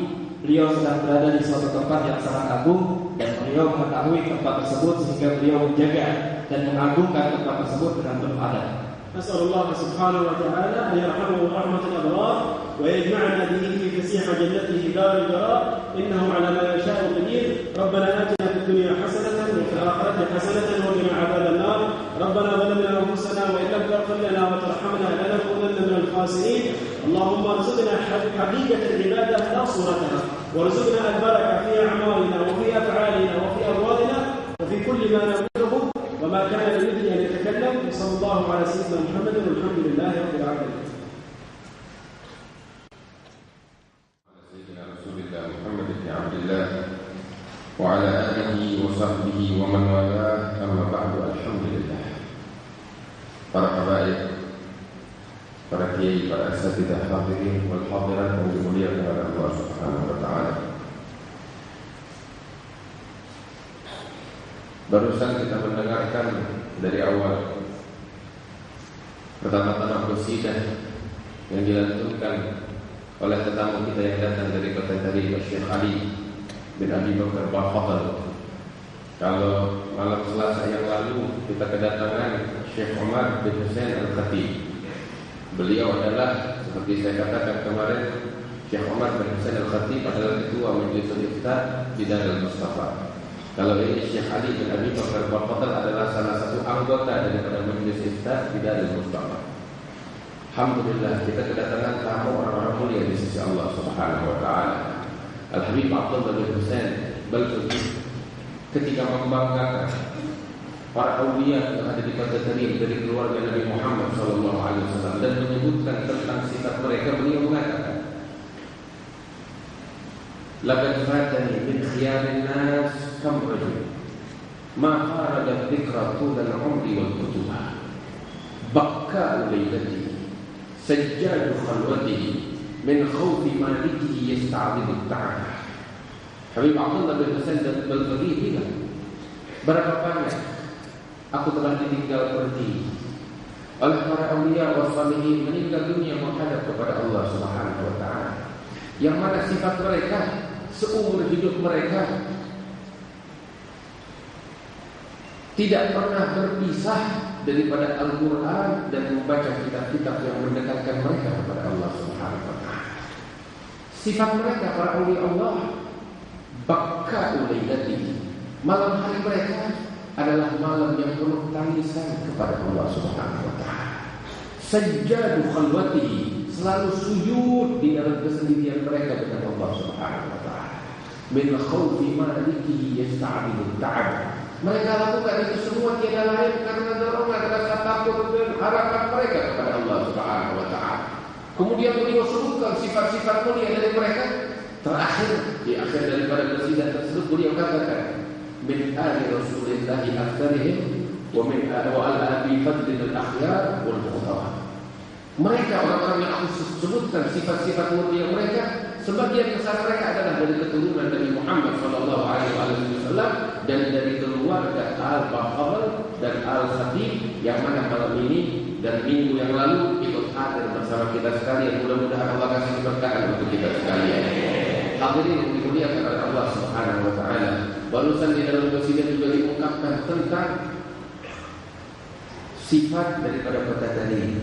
beliau sedang berada di suatu tempat yang sangat agung, dan beliau mengetahui tempat tersebut sehingga beliau menjaga dan mengagungkan tempat tersebut dengan penuh adab. نسأل الله سبحانه وتعالى أن يرحمه رحمة الأبرار ويجمعنا به في فسيح جنته دار القرار، إنه على ما يشاء قدير. ربنا آتنا في الدنيا حسنة وفي الآخرة حسنة وقنا عذاب النار. ربنا ظلمنا أنفسنا وإن لم تغفر لنا وترحمنا لنكونن من الخاسرين. اللهم ارزقنا حقيقة العبادة لا صورتها، وارزقنا البركة في أعمالنا وفي أفعالنا وفي أموالنا وفي كل ما نقوله وما كان لمثل أن يتكلم. وصلى الله على سيدنا محمد والحمد لله رب العالمين. سيدنا رسول الله محمد بن عبد الله وعلى آله وصحبه ومن والاه، أما بعد. Alhamdulillah. Para habaib, para kiai, para asatidzah hadirin wal hadirat yang dimuliakan oleh Allah Subhanahu wa taala. Barusan kita mendengarkan dari awal pertama-tama qasidah yang dilantunkan oleh tetamu kita yang datang dari kota Tarim, Syekh Ali bin Abi Bakar Al-Fadl. Kalau malam Selasa yang lalu kita kedatangan Syekh Omar bin Husain Al-Khatib. Beliau adalah, seperti saya katakan kemarin, Syekh Omar bin Husain Al-Khatib adalah ketua Majelis Ifta di Darul Mustafa. Kalau ini Syekh Ali bin Abi Bakar Al-Fadl adalah salah satu anggota daripada Majelis Ifta di Darul Mustafa. Alhamdulillah, kita kedatangan tamu orang-orang mulia di sisi Allah Subhanahu wa taala. Al-Habib Abdullah bin Husain Balqudi ketika membanggakan para aulia yang ada di kota Tarim dari keluarga Nabi Muhammad SAW dan menyebutkan tentang sifat mereka, beliau mengatakan, laqad fatani min khiyarin nas kam rajul ma kharaja dhikra tulal umri wal kutubah bakka laylati sajjadu khalwatihi min khawfi malikihi yasta'bidu ta'ala. Habib Abdullah bin Husain Balqudi bilang, berapa banyak aku telah ditinggal pergi oleh para awliya wa salihin, meninggal dunia menghadap kepada Allah Subhanahu wa taala. yang mana sifat mereka seumur hidup mereka tidak pernah berpisah daripada Al-Quran dan membaca kitab-kitab yang mendekatkan mereka kepada Allah Subhanahu wa Ta'ala. Sifat mereka para awliya Allah, bakka ulailatihi, malam hari mereka adalah malam yang penuh tangisan kepada Allah Subhanahu wa Ta'ala. Sajjadu khalwatihi, selalu sujud di dalam kesendirian mereka dengan Allah Subhanahu wa Ta'ala. Min khawfi malikihi yasta'bidu ta'ab. Mereka lakukan itu semua tiada lain karena dorongan rasa takut dan harapan mereka kepada Allah Subhanahu wa Ta'ala. Kemudian beliau sebutkan sifat-sifat mulia dari mereka. Terakhir, di akhir daripada qasidah tersebut beliau katakan, min ali Rasulillahi aktsarihim wa min al-abi fadlil al-akhyar wal muhtawam. Mereka orang-orang yang aku sebutkan sifat-sifat mulia mereka, sebagian besar mereka adalah dari keturunan Nabi Muhammad sallallahu alaihi wasallam dan dari keluarga Al-Baqabal dan Al-Khatib yang mana malam ini dan minggu yang lalu ikut hadir bersama kita sekalian. Mudah-mudahan Allah kasih keberkahan untuk kita sekalian. Hadirin yang dimuliakan oleh Allah Subhanahu wa Ta'ala. Barusan di dalam qasidah juga diungkapkan tentang sifat daripada petani.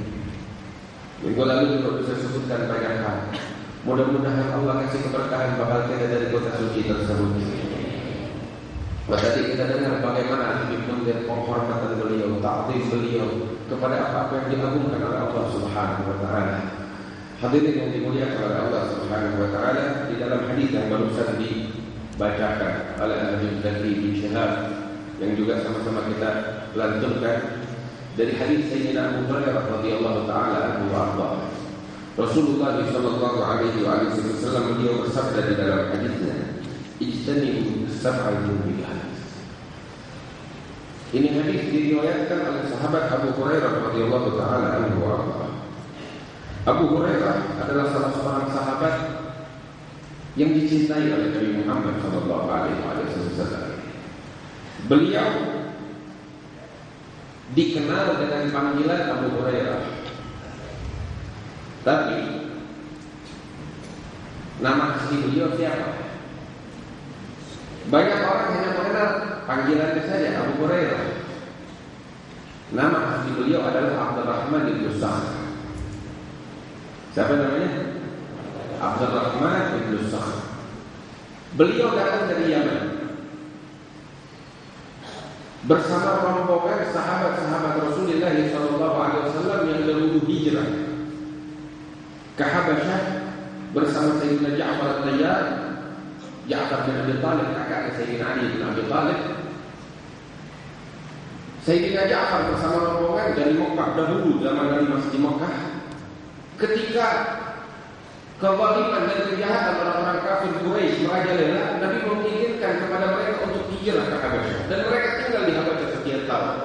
Minggu lalu juga bisa sebutkan banyak hal. Mudah-mudahan Allah kasih keberkahan bakal kita dari kota suci tersebut. Tadi kita dengar bagaimana dipunten penghormatan beliau, ta'zim beliau kepada apa-apa yang diagungkan oleh Allah Subhanahu wa Ta'ala. Hadirin yang dimuliakan oleh Allah Subhanahu wa Ta'ala, di dalam hadis yang barusan dibacakan oleh Al-Habib Zakri bin Syihab yang juga sama-sama kita lantunkan dari hadis Sayyidina Abu Hurairah radhiyallahu taala anhu wa arda. Rasulullah sallallahu alaihi wasallam beliau bersabda di dalam hadisnya, "Ijtanibu as-sab'al mubiqat." Ini hadis diriwayatkan oleh sahabat Abu Hurairah radhiyallahu taala anhu wa arda. Abu Hurairah adalah salah seorang sahabat yang dicintai oleh Nabi Muhammad sallallahu alaihi wasallam. Beliau dikenal dengan panggilan Abu Hurairah, tapi nama asli beliau siapa? Banyak orang hanya mengenal panggilannya saja Abu Hurairah. Nama asli beliau adalah Abdurrahman bin Sakhr. Siapa namanya? Abdurrahman bin Sakhr. Beliau datang dari Yaman bersama rombongan sahabat-sahabat Rasulullah SAW yang dahulu hijrah ke Habasyah bersama Sayyidina Ja'far al-Tayyar, Ja'far bin Abi Talib, kakak Sayyidina Ali bin Abi Talib. Sayyidina Ja'far bersama rombongan dari Mekah dahulu, zaman Nabi masih di Mekah. Ketika kezaliman dan kejahatan orang-orang kafir Quraisy merajalela, Nabi menginginkan kepada mereka untuk hijrah ke Habasyah, dan mereka tinggal di Habasyah sekian tahun.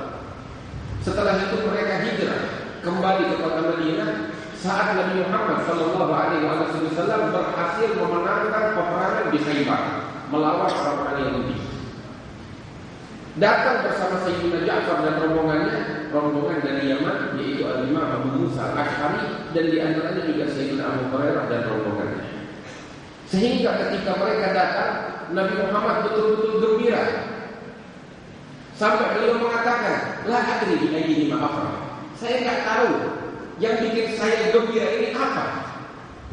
Setelah itu mereka hijrah kembali ke kota Madinah saat Nabi Muhammad sallallahu alaihi wasallam berhasil memenangkan peperangan di Khaybar melawan orang-orang Yahudi. Datang bersama Sayyidina Ja'far dan rombongan dari Yaman, yaitu Al-Imam Abu Musa Al-Ash'ari, dan di antaranya juga Sayyidina Abu Hurairah dan rombongannya. Sehingga ketika mereka datang, Nabi Muhammad betul-betul gembira. Sampai beliau mengatakan, "La adri bi ayyihi ma afrah." Saya enggak tahu yang bikin saya gembira ini apa.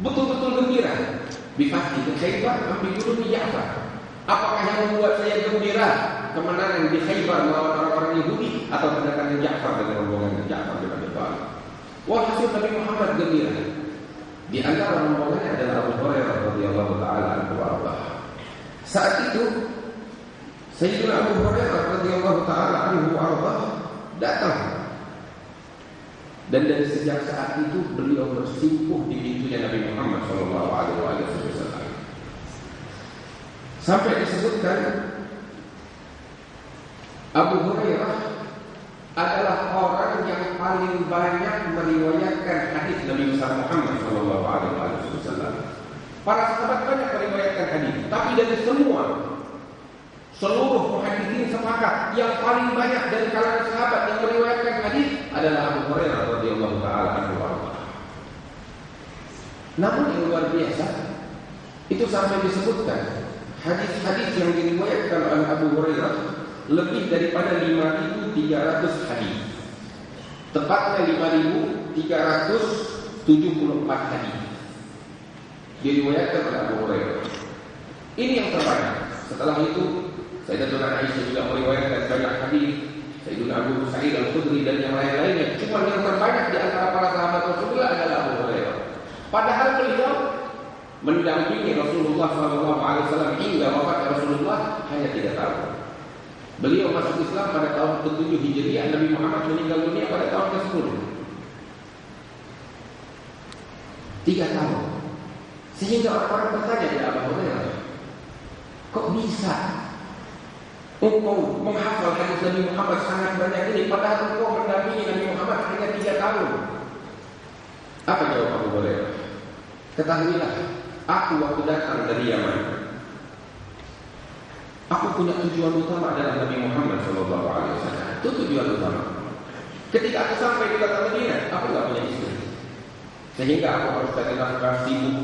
Betul-betul gembira. Bifati Khaybar ambil dulu Ja'far. Apakah yang membuat saya gembira kemenangan di Khaybar melawan orang-orang Yahudi atau kedatangan Ja'far dengan rombongan Ja'far bin Abi Thalib? Walhasil Nabi Muhammad gembira. Di antara rombongannya adalah Abu Hurairah radhiyallahu taala anhu wa arda. Saat itu Sayyidina Abu Hurairah radhiyallahu taala anhu wa arda datang. Dan dari sejak saat itu beliau bersimpuh di pintunya Nabi Muhammad sallallahu alaihi wasallam. Sampai disebutkan Abu Hurairah adalah orang yang paling banyak meriwayatkan hadis Nabi Muhammad sallallahu alaihi wasallam. Para sahabat banyak meriwayatkan hadis, tapi dari seluruh muhaddisin sepakat yang paling banyak dari kalangan sahabat yang meriwayatkan hadis adalah Abu Hurairah radhiyallahu taala anhu. Namun yang luar biasa, Itu sampai disebutkan hadis-hadis yang diriwayatkan oleh Abu Hurairah lebih daripada 5.300 hadis. Tepatnya 5.374 hadis diriwayatkan oleh Abu Hurairah. Ini yang terbanyak. Setelah itu Sayyidatuna Aisyah juga meriwayatkan banyak hadis, Sayyidina Abu Sa'id Al-Khudri dan yang lain-lainnya. Cuma yang terbanyak di antara para sahabat Rasulullah adalah Abu Hurairah. Padahal beliau mendampingi Rasulullah SAW hingga wafat Rasulullah hanya 3 tahun. Beliau masuk Islam pada tahun ke-7 Hijriah, Nabi Muhammad meninggal dunia pada tahun ke-10. 3 tahun. Sehingga orang-orang bertanya kepada Abu Hurairah, kok bisa engkau menghafal hadis Nabi Muhammad sangat banyak ini, padahal engkau mendampingi Nabi Muhammad hanya 3 tahun? Apa jawab Abu Hurairah? Ketahuilah, aku waktu datang dari Yaman, aku punya tujuan utama adalah Nabi Muhammad SAW. Itu tujuan utama. Ketika aku sampai di kota Madinah, aku tidak punya istri, sehingga aku harus cari nafkah, sibuk.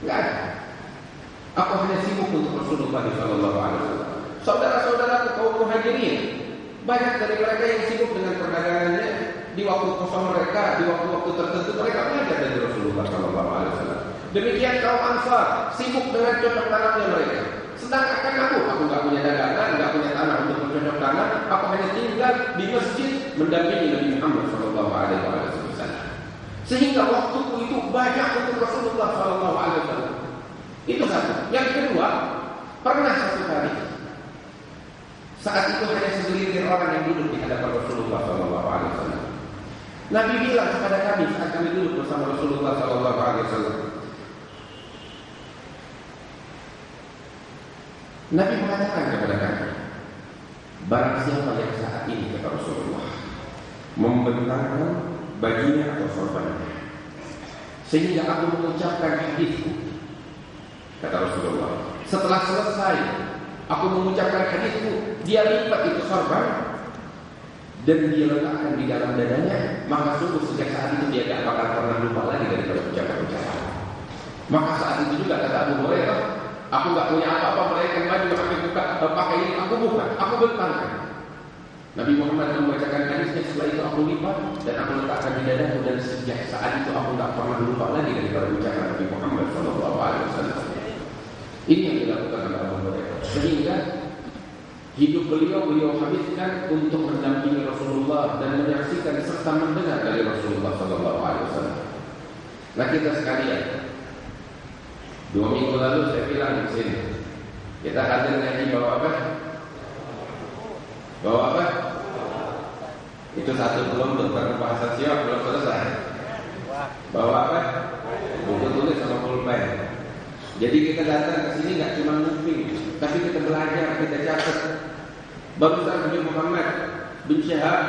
Tidak ada. Aku hanya sibuk untuk Rasulullah SAW. Saudara-saudara kaum muhajirin, banyak dari mereka yang sibuk dengan perdagangannya. Di waktu kosong mereka, di waktu-waktu tertentu mereka belajar dari Rasulullah SAW. Demikian kaum Ansar sibuk dengan cocok tanamnya mereka. Sedangkan aku nggak punya dagangan, nggak punya tanah untuk bercocok tanam. Aku hanya tinggal di masjid mendampingi Nabi Muhammad SAW. Sehingga waktuku itu banyak untuk Rasulullah SAW. Itu satu. Yang kedua, pernah satu kali saat itu hanya segelintir orang yang duduk di hadapan Rasulullah SAW. Nabi bilang kepada kami saat kami duduk bersama Rasulullah SAW. Nabi mengatakan kepada kami, barang siapa yang saat ini, kata Rasulullah, membentangkan bajunya atau sorbannya, sehingga aku mengucapkan hadisku, kata Rasulullah, setelah selesai aku mengucapkan hadisku, dia lipat itu sorban dan dia letakkan di dalam dadanya, maka sungguh sejak saat itu dia tidak bakal pernah lupa lagi daripada ucapan-ucapan. Maka saat itu juga kata Abu Hurairah, aku nggak punya apa-apa melainkan baju yang aku buka, pakai ini aku buka, aku bentangkan. Nabi Muhammad membacakan hadisnya, setelah itu aku lipat dan aku letakkan di dadaku, dan sejak saat itu aku nggak pernah lupa lagi daripada ucapan Nabi Muhammad SAW. Ini yang dilakukan oleh Abu Hurairah. Sehingga hidup beliau habiskan untuk mendampingi Rasulullah dan menyaksikan serta mendengar dari Rasulullah SAW. Nah kita sekalian, 2 minggu lalu saya bilang di sini, kita hadir ngaji bawa apa? Bawa apa? Itu satu belum tentang bahasa siap belum selesai. Bawa apa? Buku tulis sama pulpen. Jadi kita datang ke sini nggak cuma nguping, tapi kita belajar, kita catat. Barusan Nabi Muhammad bin Syihab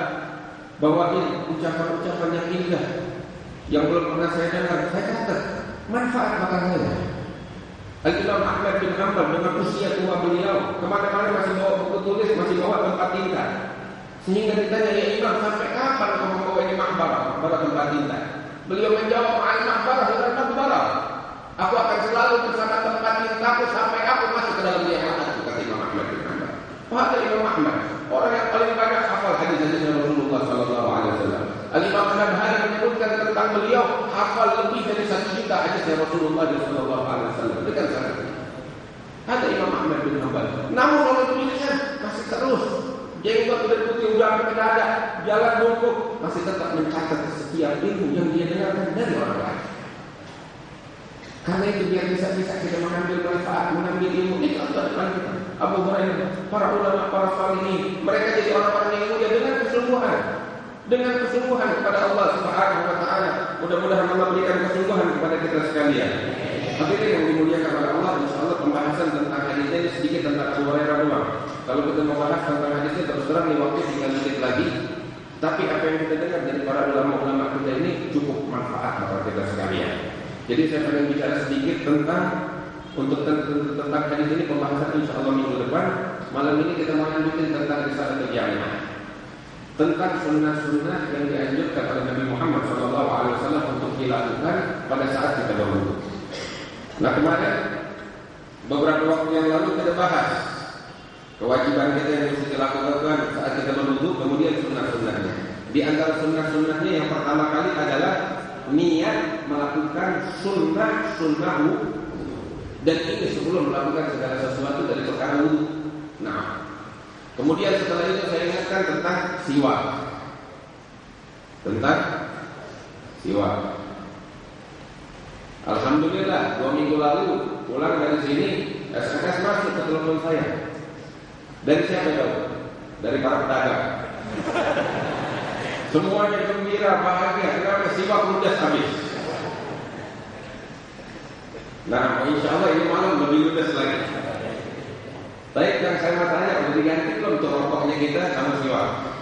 bawain ucapan-ucapan yang indah yang belum pernah saya dengar, saya catat. Manfaat makan saya. Al-Imam Ahmad bin Hanbal dengan usia tua beliau kemana-mana masih bawa buku tulis, masih bawa tempat tinta. Sehingga ditanya, ya Imam, sampai kapan kamu membawa ini makbarah tempat tinta? Beliau menjawab, al-makbarah adalah makbarah. Aku akan selalu bersama tempat tintaku sampai aku masuk ke dalam ni'matku, kata Imam Ahmad bin Hanbal. Wahai Imam Ahmad, orang yang paling banyak hafal hadis-hadis Rasulullah SAW. Al-Imam An-Nabhani menyebutkan tentang beliau hafal lebih dari 1 juta hadis Rasulullah SAW. Dengan sangat. Ada Imam Ahmad bin Hanbal. Namun kalau demikian masih terus jenggot dan putih udah sampai dada, jalan bungkuk, masih tetap mencatat setiap ilmu yang dia dengarkan dari orang lain. Karena itu biar bisa-bisa kita mengambil manfaat, mengambil ilmu. Itu adalah depan kita. Abu Hurairah, para ulama, para salihin, mereka jadi orang-orang yang mulia dengan kesungguhan kepada Allah Subhanahu wa taala. Mudah-mudahan Allah berikan kesungguhan kepada kita sekalian. Hadirin yang dimuliakan oleh Allah, insyaallah pembahasan tentang hadis ini sedikit tentang Abu Hurairah doang. Kalau kita mau bahas tentang hadisnya terus terang nih waktu tinggal sedikit lagi. Tapi apa yang kita dengar dari para ulama-ulama kita ini cukup manfaat bagi kita sekalian. Jadi saya akan bicara sedikit tentang hadis ini, pembahasan insyaallah minggu depan. Malam ini kita mau lanjutin tentang risalah Jami'ah, tentang sunnah-sunnah yang dianjurkan oleh Nabi Muhammad SAW untuk dilakukan pada saat kita berwudu. Nah kemarin beberapa waktu yang lalu kita bahas kewajiban kita yang mesti kita lakukan saat kita berwudu, kemudian sunnah-sunnahnya. Di antara sunnah-sunnahnya yang pertama kali adalah niat melakukan sunnah-sunnah. Dan ini sebelum melakukan segala sesuatu dari perkara wudu. Nah, kemudian setelah itu saya ingatkan tentang siwak. Alhamdulillah 2 minggu lalu pulang dari sini SMS masuk ke telepon saya. Dari siapa tahu? Dari para pedagang. Semuanya gembira, bahagia, karena siwak ludes habis. Nah, insya Allah ini malam lebih ludes lagi. Baik, yang saya mau tanya, udah diganti belum untuk rokoknya kita sama siwak?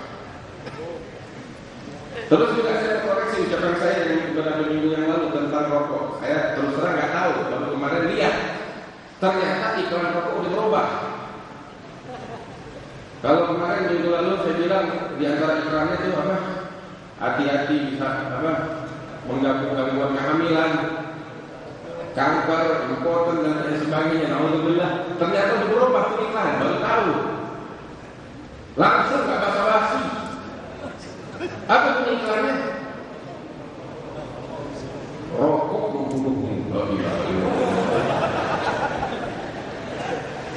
Terus juga saya koreksi ucapan saya yang beberapa minggu yang lalu tentang rokok. Saya terus terang nggak tahu, baru kemarin lihat. Ternyata iklan rokok udah berubah. Kalau kemarin minggu lalu saya bilang di antara iklannya itu apa? Hati-hati bisa mengganggu gangguan kehamilan, kanker, impoten dan lain sebagainya. Alhamdulillah. Ternyata udah berubah tuh iklan, baru tahu. Langsung nggak basa-basi. Apa tuh iklannya? Rokok membunuhmu.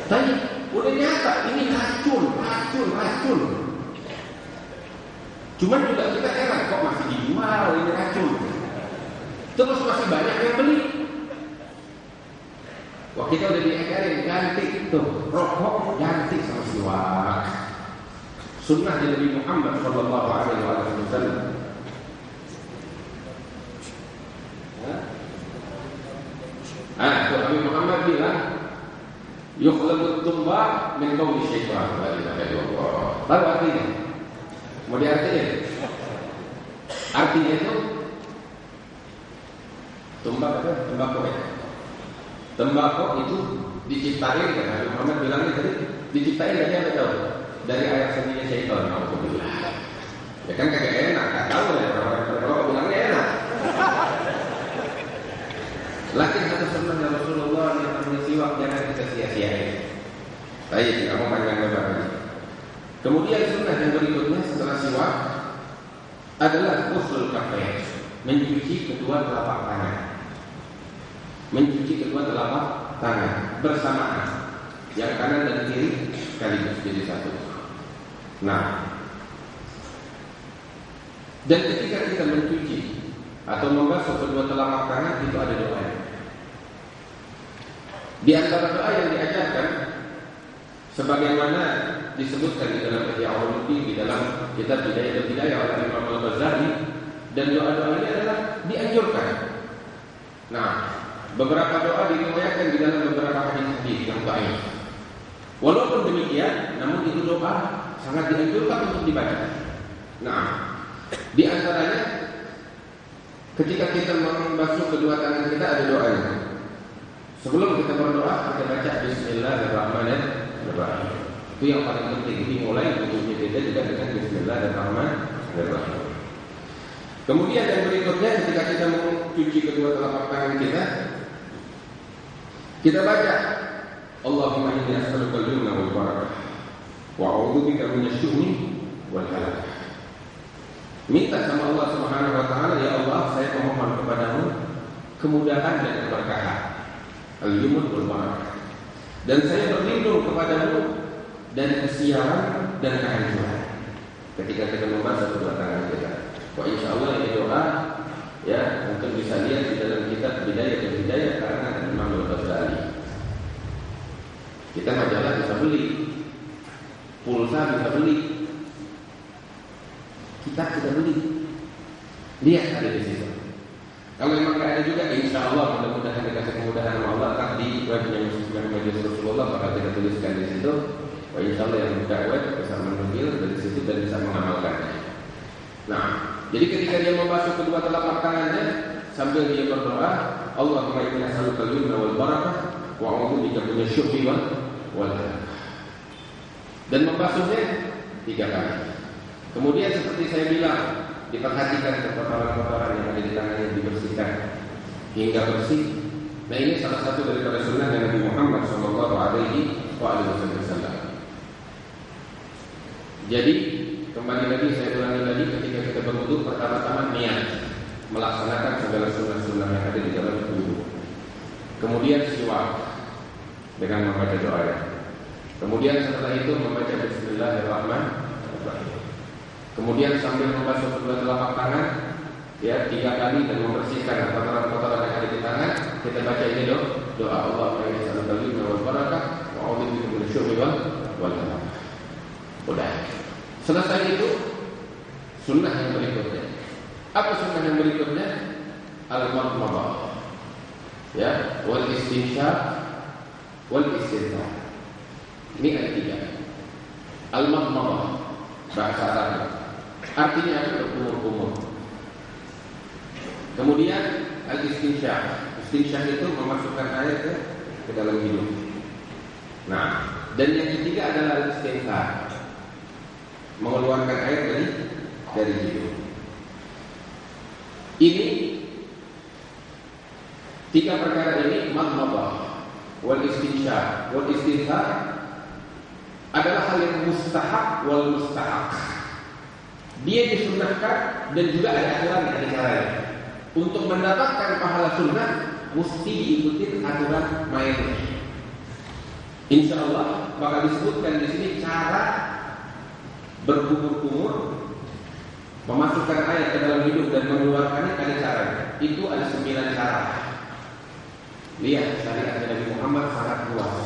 Tapi udah nyata ini racun. Cuman juga kita heran kok masih dijual ini racun. Terus masih banyak yang beli. Wah, kita udah diajarin ganti tuh rokok ganti sama siwak. Sunnah dari Nabi Muhammad sallallahu alaihi wasallam. Nabi Muhammad bilang, "Yukhlaqut tumba min qawli syaitan." La ilaha illallah. Tahu artinya? Mau diartiin? Artinya itu tembakau itu diciptain, kan Nabi Muhammad bilangnya tadi diciptain dari apa tahu? Dari ayat sendiri syaitan. Alhamdulillah. Ya kan kagak enak, enggak tahu ya orang bilangnya enak. Lakin satu sunnah dari Rasulullah yang namanya siwak jangan kita sia-siain. Baik, tidak mau panjang lebar lagi. Kemudian sunnah yang berikutnya setelah siwak adalah ghusl kafain, mencuci kedua telapak tangan. Mencuci kedua telapak tangan bersamaan, yang kanan dan kiri sekaligus jadi satu. Nah, dan ketika kita mencuci atau membasuh kedua telapak tangan itu ada doa. Di antara doa yang diajarkan sebagaimana disebutkan di dalam Ihya Ulumuddin, di dalam kitab Bidayah oleh Imam Al-Ghazali, dan doa-doanya adalah dianjurkan. Nah, beberapa doa diriwayatkan di dalam beberapa hadis yang baik. Walaupun demikian, namun itu doa sangat dianjurkan untuk dibaca. Nah, di antaranya ketika kita membasuh kedua tangan kita ada doanya. Sebelum kita berdoa, kita baca Bismillahirrahmanirrahim. Itu yang paling penting. Dimulai wudhunya kita juga dengan Bismillahirrahmanirrahim. Kemudian yang berikutnya ketika kita mencuci kedua telapak tangan kita baca Allahumma inni as'aluka al-yumna wal barakah wa a'udzubika minasy-syu'mi wal halakah. Minta sama Allah Subhanahu wa taala, ya Allah, saya memohon kepadamu kemudahan dan keberkahan. Al-yumn wal barakah. Dan saya berlindung kepadamu dari kesialan dan kehancuran. Ketika kita membasuh kedua tangan kita. Wah, insyaallah ini doa ya, mungkin bisa lihat di dalam kitab Bidayah karena Imam Al-Ghazali. Kita majalah bisa beli, pulsa bisa beli, kita beli. Lihat ada di situ. Kalau memang nggak ada juga, insya Allah mudah-mudahan dikasih kemudahan sama Allah. Tak di webnya Muslim Majelis Rasulullah bakal kita tuliskan di situ. Wah, insya Allah yang buka web bisa menukil dari situ dan bisa mengamalkannya. Nah, jadi ketika dia membasuh kedua telapak tangannya sambil dia berdoa, Allahumma inni as'aluka al-yumna wal barakah wa a'udzubika minasy-syu'mi wal halakah. Dan membasuhnya 3 kali. Kemudian seperti saya bilang, diperhatikan kotoran-kotoran yang ada di tangannya dibersihkan hingga bersih. Nah, ini salah satu daripada sunnah Nabi Muhammad sallallahu alaihi wasallam. Jadi kembali lagi saya ulangi lagi, ketika kita berwudu pertama-tama niat melaksanakan segala sunnah-sunnah yang ada di dalam wudu. Kemudian siwak dengan membaca doa. Kemudian setelah itu membaca Bismillahirrahmanirrahim. Kemudian sambil membasuh kedua telapak tangan, ya 3 kali, dan membersihkan kotoran-kotoran yang ada di tangan, kita baca ini doa Allahumma inni as'aluka al-yumna wal barakah wa a'udzu bika min asy-syurri wal barakah. Udah. Selesai itu sunnah yang berikutnya. Apa sunnah yang berikutnya? Al-madmadah. Ya, wal istinsyaq wal istinthar. Ini ada 3. Al-madmadah bahasa Arab. Artinya adalah kumur-kumur. Kemudian al-istinsyaq. Istinsyaq itu memasukkan air ke dalam hidung. Nah, dan yang ketiga adalah al-istinthar. Mengeluarkan air dari hidung. Ini 3 perkara ini, madmadah, wal istinsyaq, wal istinthar, adalah hal yang mustahab wal mustahak. Dia disunnahkan dan juga ada aturan, ada caranya. Untuk mendapatkan pahala sunnah mesti diikuti aturan mainnya. Insyaallah bakal disebutkan di sini cara berkumur-kumur, memasukkan air ke dalam hidung dan mengeluarkannya, ada caranya. Itu ada 9 cara. Lihat syariat Nabi Muhammad sangat luas.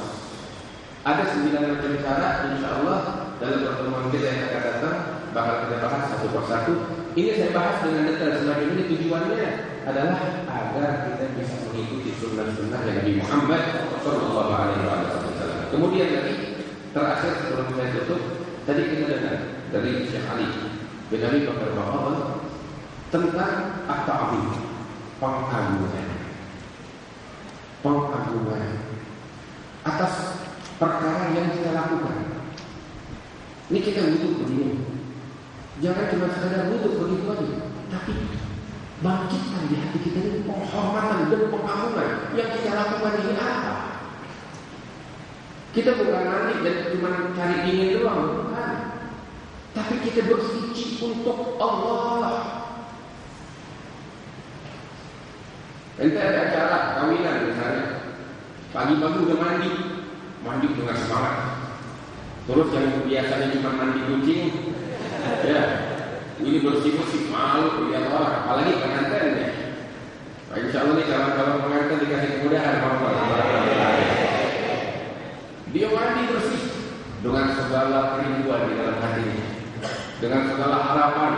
Ada 9 macam cara. Insyaallah dalam pertemuan kita yang akan datang bakal kita bahas satu persatu. Ini saya bahas dengan detail semacam ini, tujuannya adalah agar kita bisa mengikuti sunnah-sunnah Nabi Muhammad sallallahu alaihi wasallam. Kemudian lagi terakhir sebelum saya tutup, tadi kita dengar dari Syekh Ali bin Abi Bakar Al-Baghdadi tentang at-ta'zim, pengagungan atas perkara yang kita lakukan. Ini kita butuh begini. Jangan cuma sekadar butuh begitu aja, tapi bangkitkan di hati kita ini penghormatan dan pengagungan yang kita lakukan ini apa? Kita bukan mandi dan cuma cari dingin doang, bukan. Tapi kita bersuci untuk Allah. Ente ada acara kawinan misalnya, pagi-pagi udah mandi dengan semangat. Terus yang biasanya cuma mandi kucing, ya ini bersih-bersih, malu lihat orang, apalagi pengantinnya. Nah, insya Allah nih calon-calon pengantin dikasih kemudahan, dia mandi bersih dengan segala kerinduan di dalam hatinya, dengan segala harapan,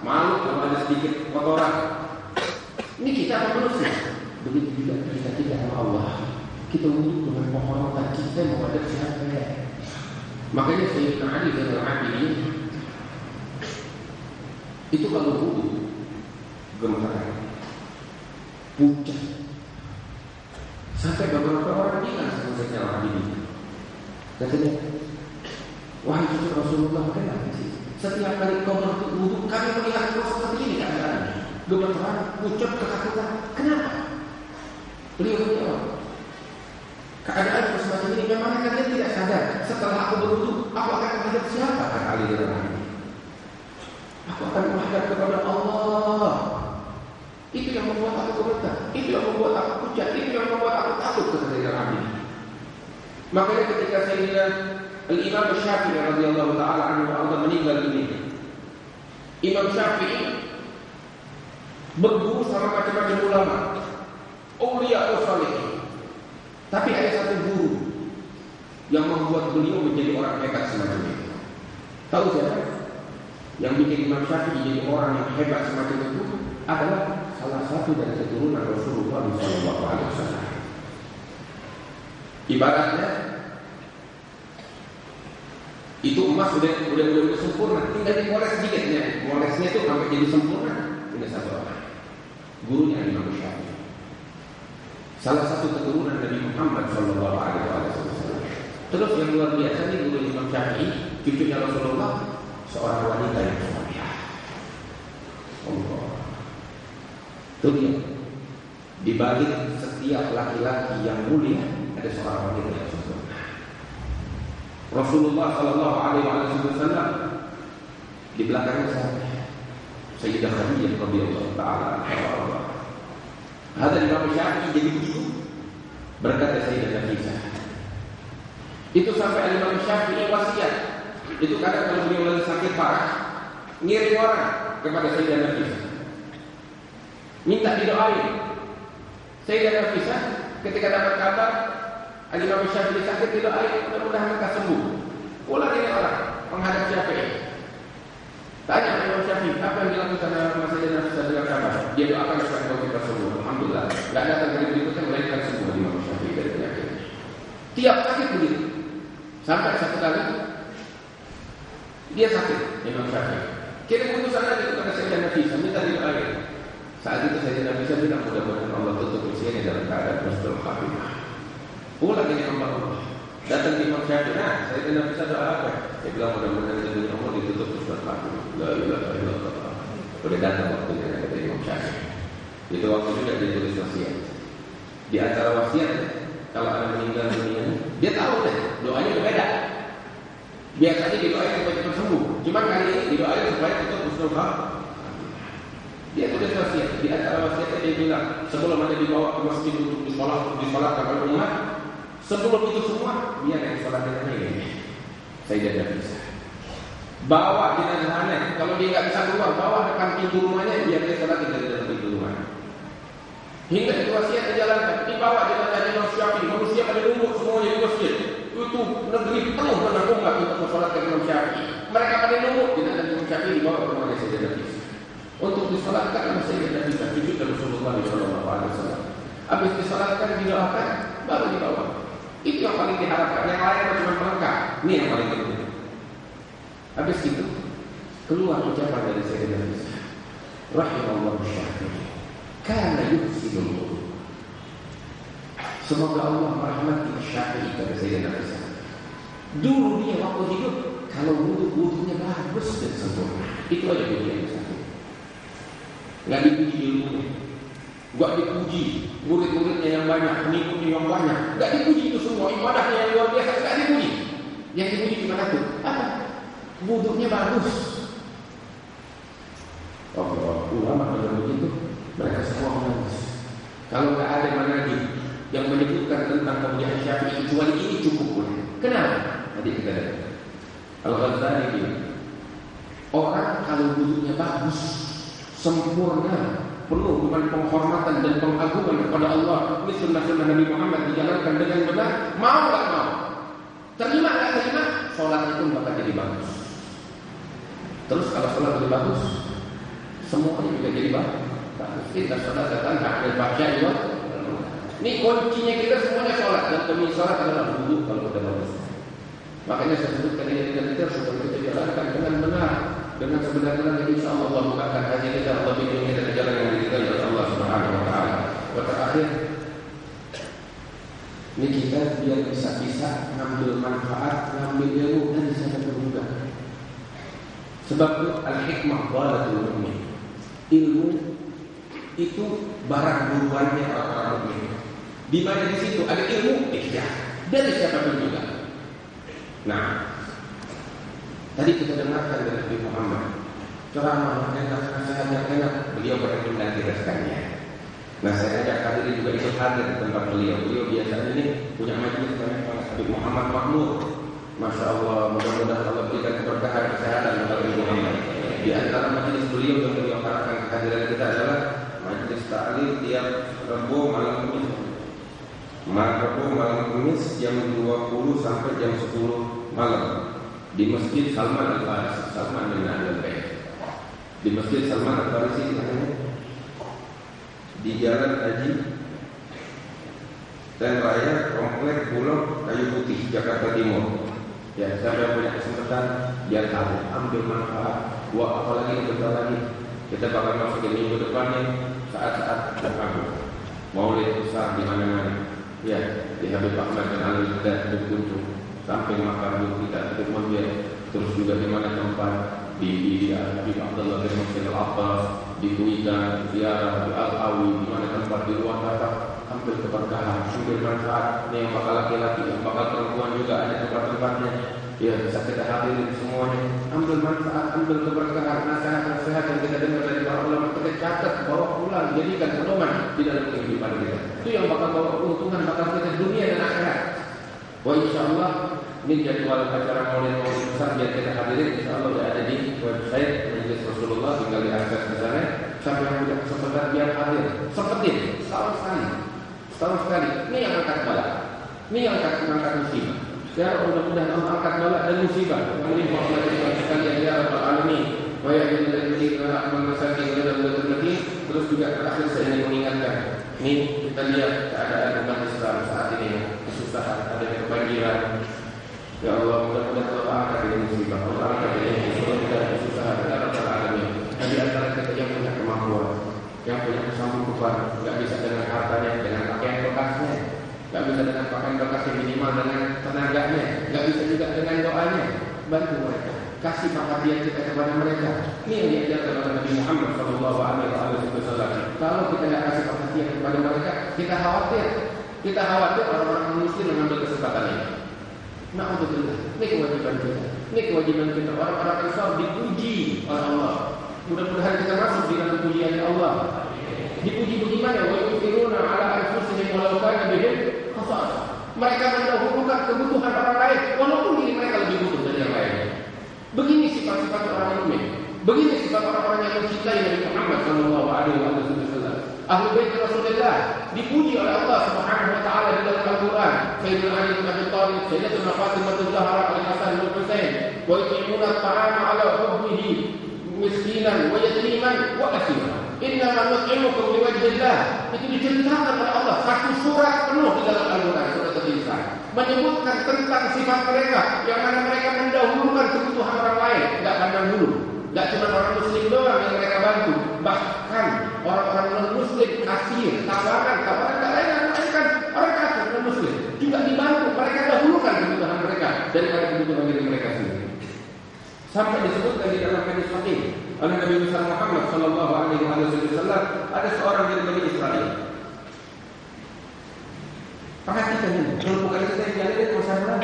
malu kalau ada sedikit kotoran. Ini kita apa manusia? Begitu juga kita sama Allah. Kita wudhu dengan penghormatan kita menghadap siapa ya. Makanya Sayyidina Ali bin Abi itu kalau wudhu gemeteran, pucat. Sampai beberapa orang bilang sama Sayyidina Ali, katanya, wahai cucu Rasulullah, kenapa sih? Setiap kali kau berwudhu, kami melihat kau seperti ini keadaannya, gemeteran, pucat, ketakutan. Kenapa? Beliau menjawab, keadaan semacam ini memang kalian tidak sadar. Setelah aku berwudhu, aku akan menghadap siapa? Kata Ali bin Abi. Aku akan menghadap kepada Allah. Itu yang membuat aku gemetar, itu yang membuat aku pucat, itu yang membuat aku takut, kata Sayyidina Ali. Makanya ketika Sayyidina Al-Imam Syafi'i radhiyallahu taala anhu meninggal dunia, Imam Syafi'i berguru sama macam-macam ulama, auliya salih. Tapi ada satu guru yang membuat beliau menjadi orang hebat semacam itu. Tahu siapa? Yang bikin Imam Syafi'i jadi orang yang hebat semacam itu adalah salah satu dari keturunan Rasulullah SAW. Ibaratnya itu emas udah sempurna, tinggal dimoles sedikitnya. Molesnya itu sampai jadi sempurna. Ini satu orang. Gurunya Imam Syafi'i. Salah satu keturunan Nabi Muhammad SAW. Terus yang luar biasa nih guru Imam Syafi'i, cucunya Rasulullah, seorang wanita yang salihah. Allah. Itu dia. Di balik setiap laki-laki yang mulia ada seorang wanita yang sempurna. Rasulullah Shallallahu Alaihi Wasallam di belakangnya siapa? Sayyidah Khadijah radhiyallahu taala anha. Ada Imam Syafi'i jadi begitu berkata Sayyidah Nafisah. Itu sampai Imam Syafi'i wasiat. Itu kadang kalau beliau lagi sakit parah, ngirim orang kepada Sayyidah Nafisah, minta didoain. Sayyidah Nafisah ketika dapat kabar Imam Syafi'i sakit, didoain mudah-mudahan mereka sembuh. Pulang ini orang menghadap Syafi'i. Tanya Imam Syafi'i, apa yang dilakukan sama Sayyidah Nafisah dengan kabar? Dia doakan supaya kau kita sembuh. Alhamdulillah. Enggak datang dari berikutnya melainkan sembuh Imam Syafi'i dari penyakit. Tiap sakit begitu. Sampai satu kali dia sakit, Imam Syafi'i. Kirim utusan lagi kepada Sayyidah Nafisah, minta didoain. Saat itu Sayyidah Nafisah bilang, mudah-mudahan Allah tutup usianya dalam keadaan husnul khatimah. Pulang ini Allah. Datang di Imam Syafi'i, nah Sayyidah Nafisah doa apa? Dia bilang, mudah-mudahan rezeki Allah ditutup husnul khatimah. La ilaha illallah. Udah datang waktunya kata Imam Syafi'i. Itu waktu juga dia tulis wasiat. Di antara wasiat, kalau ada meninggal dunia, dia tahu deh, doanya berbeda. Biasanya didoain supaya cepat sembuh. Cuma kali ini didoain supaya tetap husnul khatimah. Dia tulis wasiat. Di antara wasiatnya dia bilang, sebelum ada dibawa ke masjid untuk disolatkan oleh umat, sebelum itu semua biar yang sholatnya ini Sayyidah Nafisah. Bawa jenazahnya. Kalau dia nggak bisa keluar, bawa depan pintu rumahnya, biar dia sholat dari dalam pintu rumah. Hingga itu wasiat dijalankan. Dibawa jenazahnya Imam Syafi'i. Manusia pada nunggu semuanya di masjid. Itu negeri penuh dengan umat untuk mensolatkan Imam Syafi'i. Mereka pada nunggu jenazah Imam Syafi'i dibawa ke rumahnya Sayyidah Nafisah untuk disolatkan sama Sayyidah Nafisah, cucu dari Rasulullah SAW. Habis disolatkan, didoakan, baru dibawa. Itu yang paling diharapkan. Yang lain cuma melengkap. Ini yang paling penting. Habis itu keluar ucapan dari Sayyidah Nafisah, rahimallahu Syafi'i kana yuhsinul wudu. Semoga Allah merahmati Syafi'i kata Sayyidah Nafisah. Dulu dia waktu hidup kalau wudunya bagus dan sempurna. Itu aja dia Syafi'i. Nggak dipuji ilmunya, nggak dipuji murid-muridnya yang banyak, pengikutnya yang banyak, nggak dipuji itu semua, ibadahnya yang luar biasa, nggak dipuji. Yang dipuji cuma satu, apa? Wudunya bagus. Oh, ulama kalau begitu, mereka semua menangis. Kalau nggak ada mana lagi yang menyebutkan tentang kemuliaan Syafi'i kecuali ini cukup pun. Kenapa? Tadi kita lihat. Al-Ghazali bilang, orang kalau wudunya bagus, sempurna, penuh dengan penghormatan dan pengagungan kepada Allah, ini sunnah-sunnah Nabi Muhammad dijalankan dengan benar, mau nggak mau, terima nggak terima, sholatnya pun bakal jadi bagus. Terus kalau sholat jadi bagus, semuanya juga jadi bagus. Kita sholat datang hadir baca juga. Ini kuncinya kita semuanya sholat, dan demi sholat adalah wudhu kalau sudah bagus. Makanya saya sebutkan ini dengan kita supaya kita jalankan dengan benar, dengan sebenar-benarnya, insya Allah Allah bukakan hati kita, Allah bimbing kita ke jalan yang diridhai oleh Allah Subhanahu Wa Taala. Terakhir, ini kita biar bisa ngambil manfaat, ngambil ilmu dari sana juga. Sebab itu al-hikmah walatul mu'min. Ilmu itu barang buruannya orang-orang mukmin. Di mana di situ ada ilmu, dari siapapun juga. Nah, tadi kita dengarkan dari Nabi Muhammad ceramah enak, nasihat yang enak, beliau berkenan dirasakannya. Nah, saya ajak hadirin juga ikut hadir di tempat beliau. Beliau biasanya ini punya majelis banyak banget. Habib Muhammad Makmur, masya Allah, mudah-mudahan Allah berikan keberkahan kesehatan kepada Nabi Muhammad. Di antara majelis beliau yang beliau harapkan kehadiran kita adalah majelis ta'lim tiap Rabu malam Kamis. Rabu malam Kamis jam 20 sampai jam 10 malam di Masjid Salman Al-Farisi, Salman bin Al-Bait. Di Masjid Salman Al-Farisi di Jalan Haji dan Raya, Komplek Bulog Kayu Putih, Jakarta Timur. Ya, saya punya kesempatan biar tahu, ambil manfaat. Wah, apalagi bentar lagi kita bakal masuk ke minggu depannya saat-saat berkabut. Maulid besar di mana-mana. Ya, di Habib Ahmad dan Ali sudah berkunjung sampai makam kita di Masjid, terus juga di mana tempat di Habib Abdullah bin Masjid Al-Abbas, di Kuitan, ziarah di Al-Awi, di mana tempat di luar kata keberkahan, ambil manfaat. Ini yang bakal laki-laki, yang bakal perempuan juga ada tempat-tempatnya. Ya, bisa kita hadirin semuanya. Ambil manfaat, ambil keberkahan, nasihat-nasihat yang kita dengar dari para ulama, kita catat, bawa pulang, jadikan pedoman di dalam kehidupan kita. Itu yang bakal bawa keuntungan bakal kita dunia dan akhirat. Wah, insyaallah ini jadwal acara maulid besar yang kita hadirin, insyaallah sudah ada di website Majelis Rasulullah, tinggal diakses ke sana. Siapa yang punya kesempatan biar hadir, sempetin setahun sekali. Ini yang angkat bala, ini yang angkat musibah. Ya mudah-mudahan Allah angkat bala dan musibah. Menimpa kita sekalian ya Rabbal Alamin. Wa ya ayyuhalladzina amanu sabiqu terus juga terakhir saya ingin mengingatkan. Ini kita lihat keadaan umat Islam saat ini, kesusahan, ada kebanjiran. Ya Allah, mudah-mudahan Allah angkat ini musibah, Allah angkat ini kesusahan ya Rabbal Alamin. Di antara kita yang punya kemampuan, yang punya kesanggupan, nggak bisa dengan hartanya, dengan pakaian bekasnya, nggak bisa dengan pakaian bekas yang minimal dengan tenaganya, nggak bisa juga dengan doanya. Bantu mereka, kasih perhatian kita kepada mereka. Ini yang diajarkan oleh Nabi Muhammad SAW. Kalau kita nggak kasih perhatian kepada mereka, kita khawatir orang-orang Muslim mengambil kesempatan ini. Na'udzubillah. Ini kewajiban kita. Ini kewajiban kita. Orang-orang Islam dipuji oleh Allah. Mudah-mudahan kita masuk di dalam pujian Allah. Dipuji bagaimana? Wa yusiruna ala anfusihim walau kana bihim khasasah. Mereka mendahulukan kebutuhan orang lain walaupun diri mereka lebih butuh dari yang lain. Begini sifat-sifat orang mukmin. Begini sifat orang-orang yang mencintai Nabi Muhammad sallallahu alaihi wasallam. Ahlul bait Rasulullah dipuji oleh Allah Subhanahu wa taala di dalam Al-Qur'an. Sayyidina Ali bin Abi Thalib, Sayyidatuna Fatimah Zahra, Al-Hasan bin Husain, wa yutimuna at-ta'ama ala hubbihi miskinan wa yatiman wa asira. Innama nut'imukum liwajhillah. Itu diceritakan oleh Allah satu surat penuh di dalam Al-Qur'an, surat Al-Insan, menyebutkan tentang sifat mereka yang mana mereka mendahulukan kebutuhan orang lain, enggak pandang bulu. Enggak cuma orang muslim doang yang mereka bantu, bahkan orang-orang non-muslim kasir, tawaran enggak lain kan orang kafir non-muslim juga dibantu. Mereka dahulukan kebutuhan mereka daripada kebutuhan diri mereka sendiri. Sampai disebutkan di dalam hadis sahih oleh Nabi Muhammad sallallahu alaihi wasallam, ada seorang dari Bani Israel. Perhatikan ini, kalau bukan cerita yang jadi masalah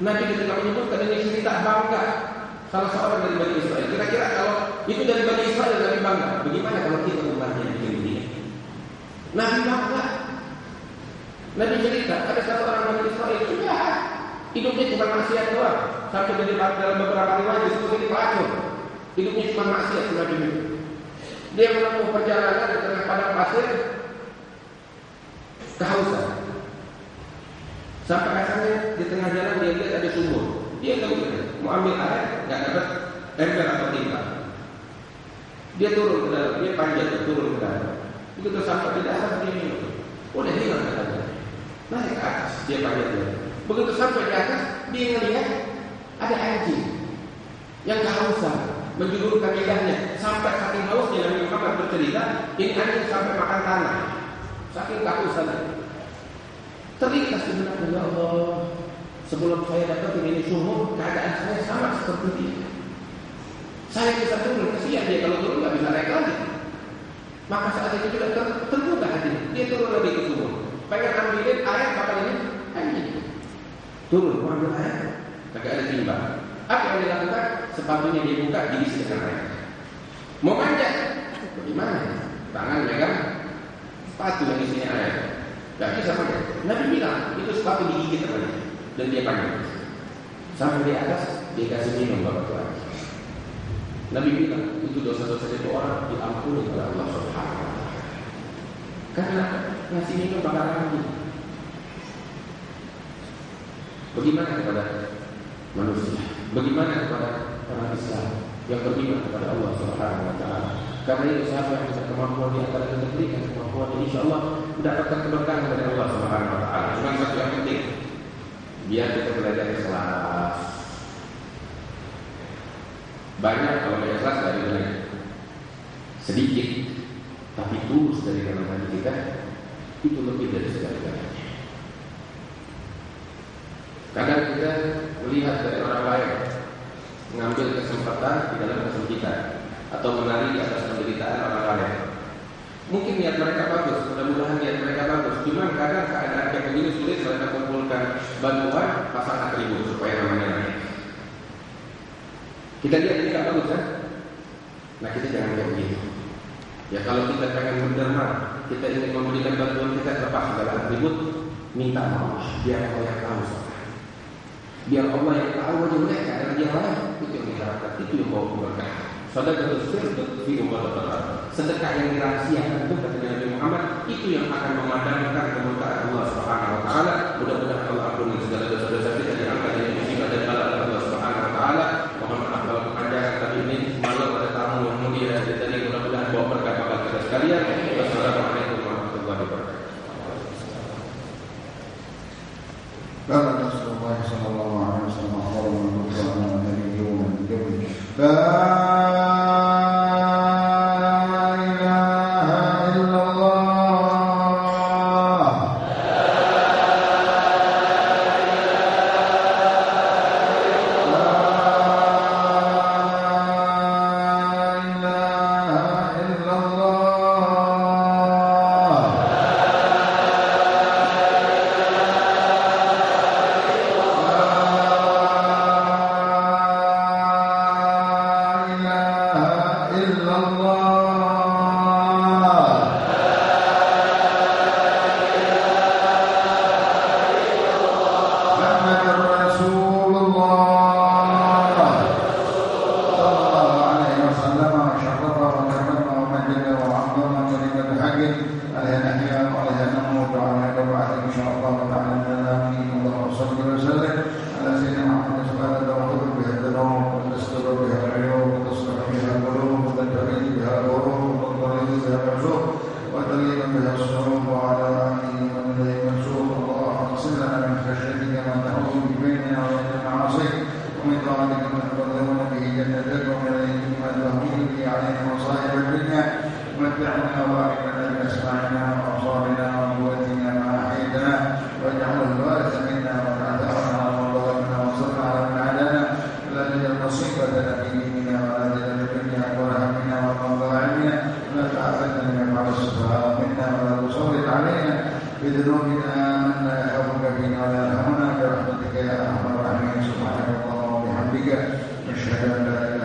Nabi ketika menyebutkan ini cerita bangga salah seorang dari Bani Israel. Kira-kira kalau itu dari Bani Israel Nabi bangga, bagaimana kalau kita umatnya bikin begini? Nabi bangga. Nabi cerita ada satu orang Bani Israel sudah hidupnya cuma maksiat doang. Sampai dari dalam beberapa riwayat disebut ini pelacur. Hidupnya cuma maksiat Nabi itu. Dia menempuh perjalanan di tengah padang pasir, kehausan. Sampai akhirnya di tengah jalan dia lihat ada sumur. Dia tahu mau ambil air, nggak dapat ember atau timba. Dia turun ke dalam, dia panjat turun ke dalam. Begitu sampai di atas dia minum. Udah hilang katanya. Naik ke atas, dia panjat dia. Begitu sampai di atas, dia ngelihat ada anjing yang kehausan, menjulurkan lidahnya sampai saking hausnya. Nabi Muhammad bercerita, ini anjing sampai makan tanah, saking kehausan. Terlintas di benak, ya Allah, sebelum saya dapat ini sumur, keadaan saya sama seperti ini. Saya bisa turun, kesian dia kalau turun nggak bisa naik lagi. Maka saat itu juga terbuka hatinya, dia turun lagi ke sumur, pengen ambilin air kapan ini anjing. Turun, mau ambil air, agak ada timbang. Apa yang dilakukan? Sepatunya dibuka, diisi dengan air. Mau manjat, bagaimana? Tangan megang sepatu yang isinya air, nggak bisa manjat. Nabi bilang itu sepatu digigit namanya, dan dia panjat. Sampai di atas dia kasih minum bapak Tuhan. Nabi bilang itu dosa-dosa itu orang diampuni oleh Allah Subhanahu wa taala. Karena ngasih minum bakaran gitu. Bagaimana kepada manusia? Bagaimana kepada orang Islam yang beriman kepada Allah Subhanahu wa taala? Karena itu siapa yang bisa kemampuan di antara kita berikan kemampuan, insyaallah mendapatkan keberkahan dari Allah Subhanahu wa taala. Cuma satu yang penting, biar kita belajar ikhlas. Banyak kalau belajar ikhlas dari mana? Sedikit, tapi tulus dari dalam hati kita, itu lebih dari segala-galanya. Kadang kita melihat dari orang lain mengambil kesempatan di dalam kesempitan atau menari di atas penderitaan orang lain. Mungkin niat mereka bagus, mudah-mudahan niat mereka bagus. Cuma kadang bantuan, pasang atribut supaya namanya naik. Kita lihat ini nggak bagus kan? Nah kita jangan kayak begitu. Ya kalau kita pengen berderma, kita ingin memberikan bantuan, kita lepas segala atribut, minta maaf biar Allah yang tahu. Biar Allah yang tahu aja mereka dan dia lain. Itu yang diharapkan, itu yang bawa keberkahan. Sedekah fi sedekah yang dirahasiakan itu kata Nabi Muhammad, itu yang akan memadamkan kemurkaan Allah Subhanahu wa taala. Mudah-mudahan Allah ampuni segala dosa-dosa kita, diangkat dari musibah dan bala Allah Subhanahu wa taala. Mohon maaf kalau kepanjangan, tapi ini malam ada tamu yang mulia dari tadi, mudah-mudahan bawa berkah bagi kita sekalian. Wassalamualaikum warahmatullahi wabarakatuh. Rasulullah sallallahu alaihi wasallam أشهد أن لا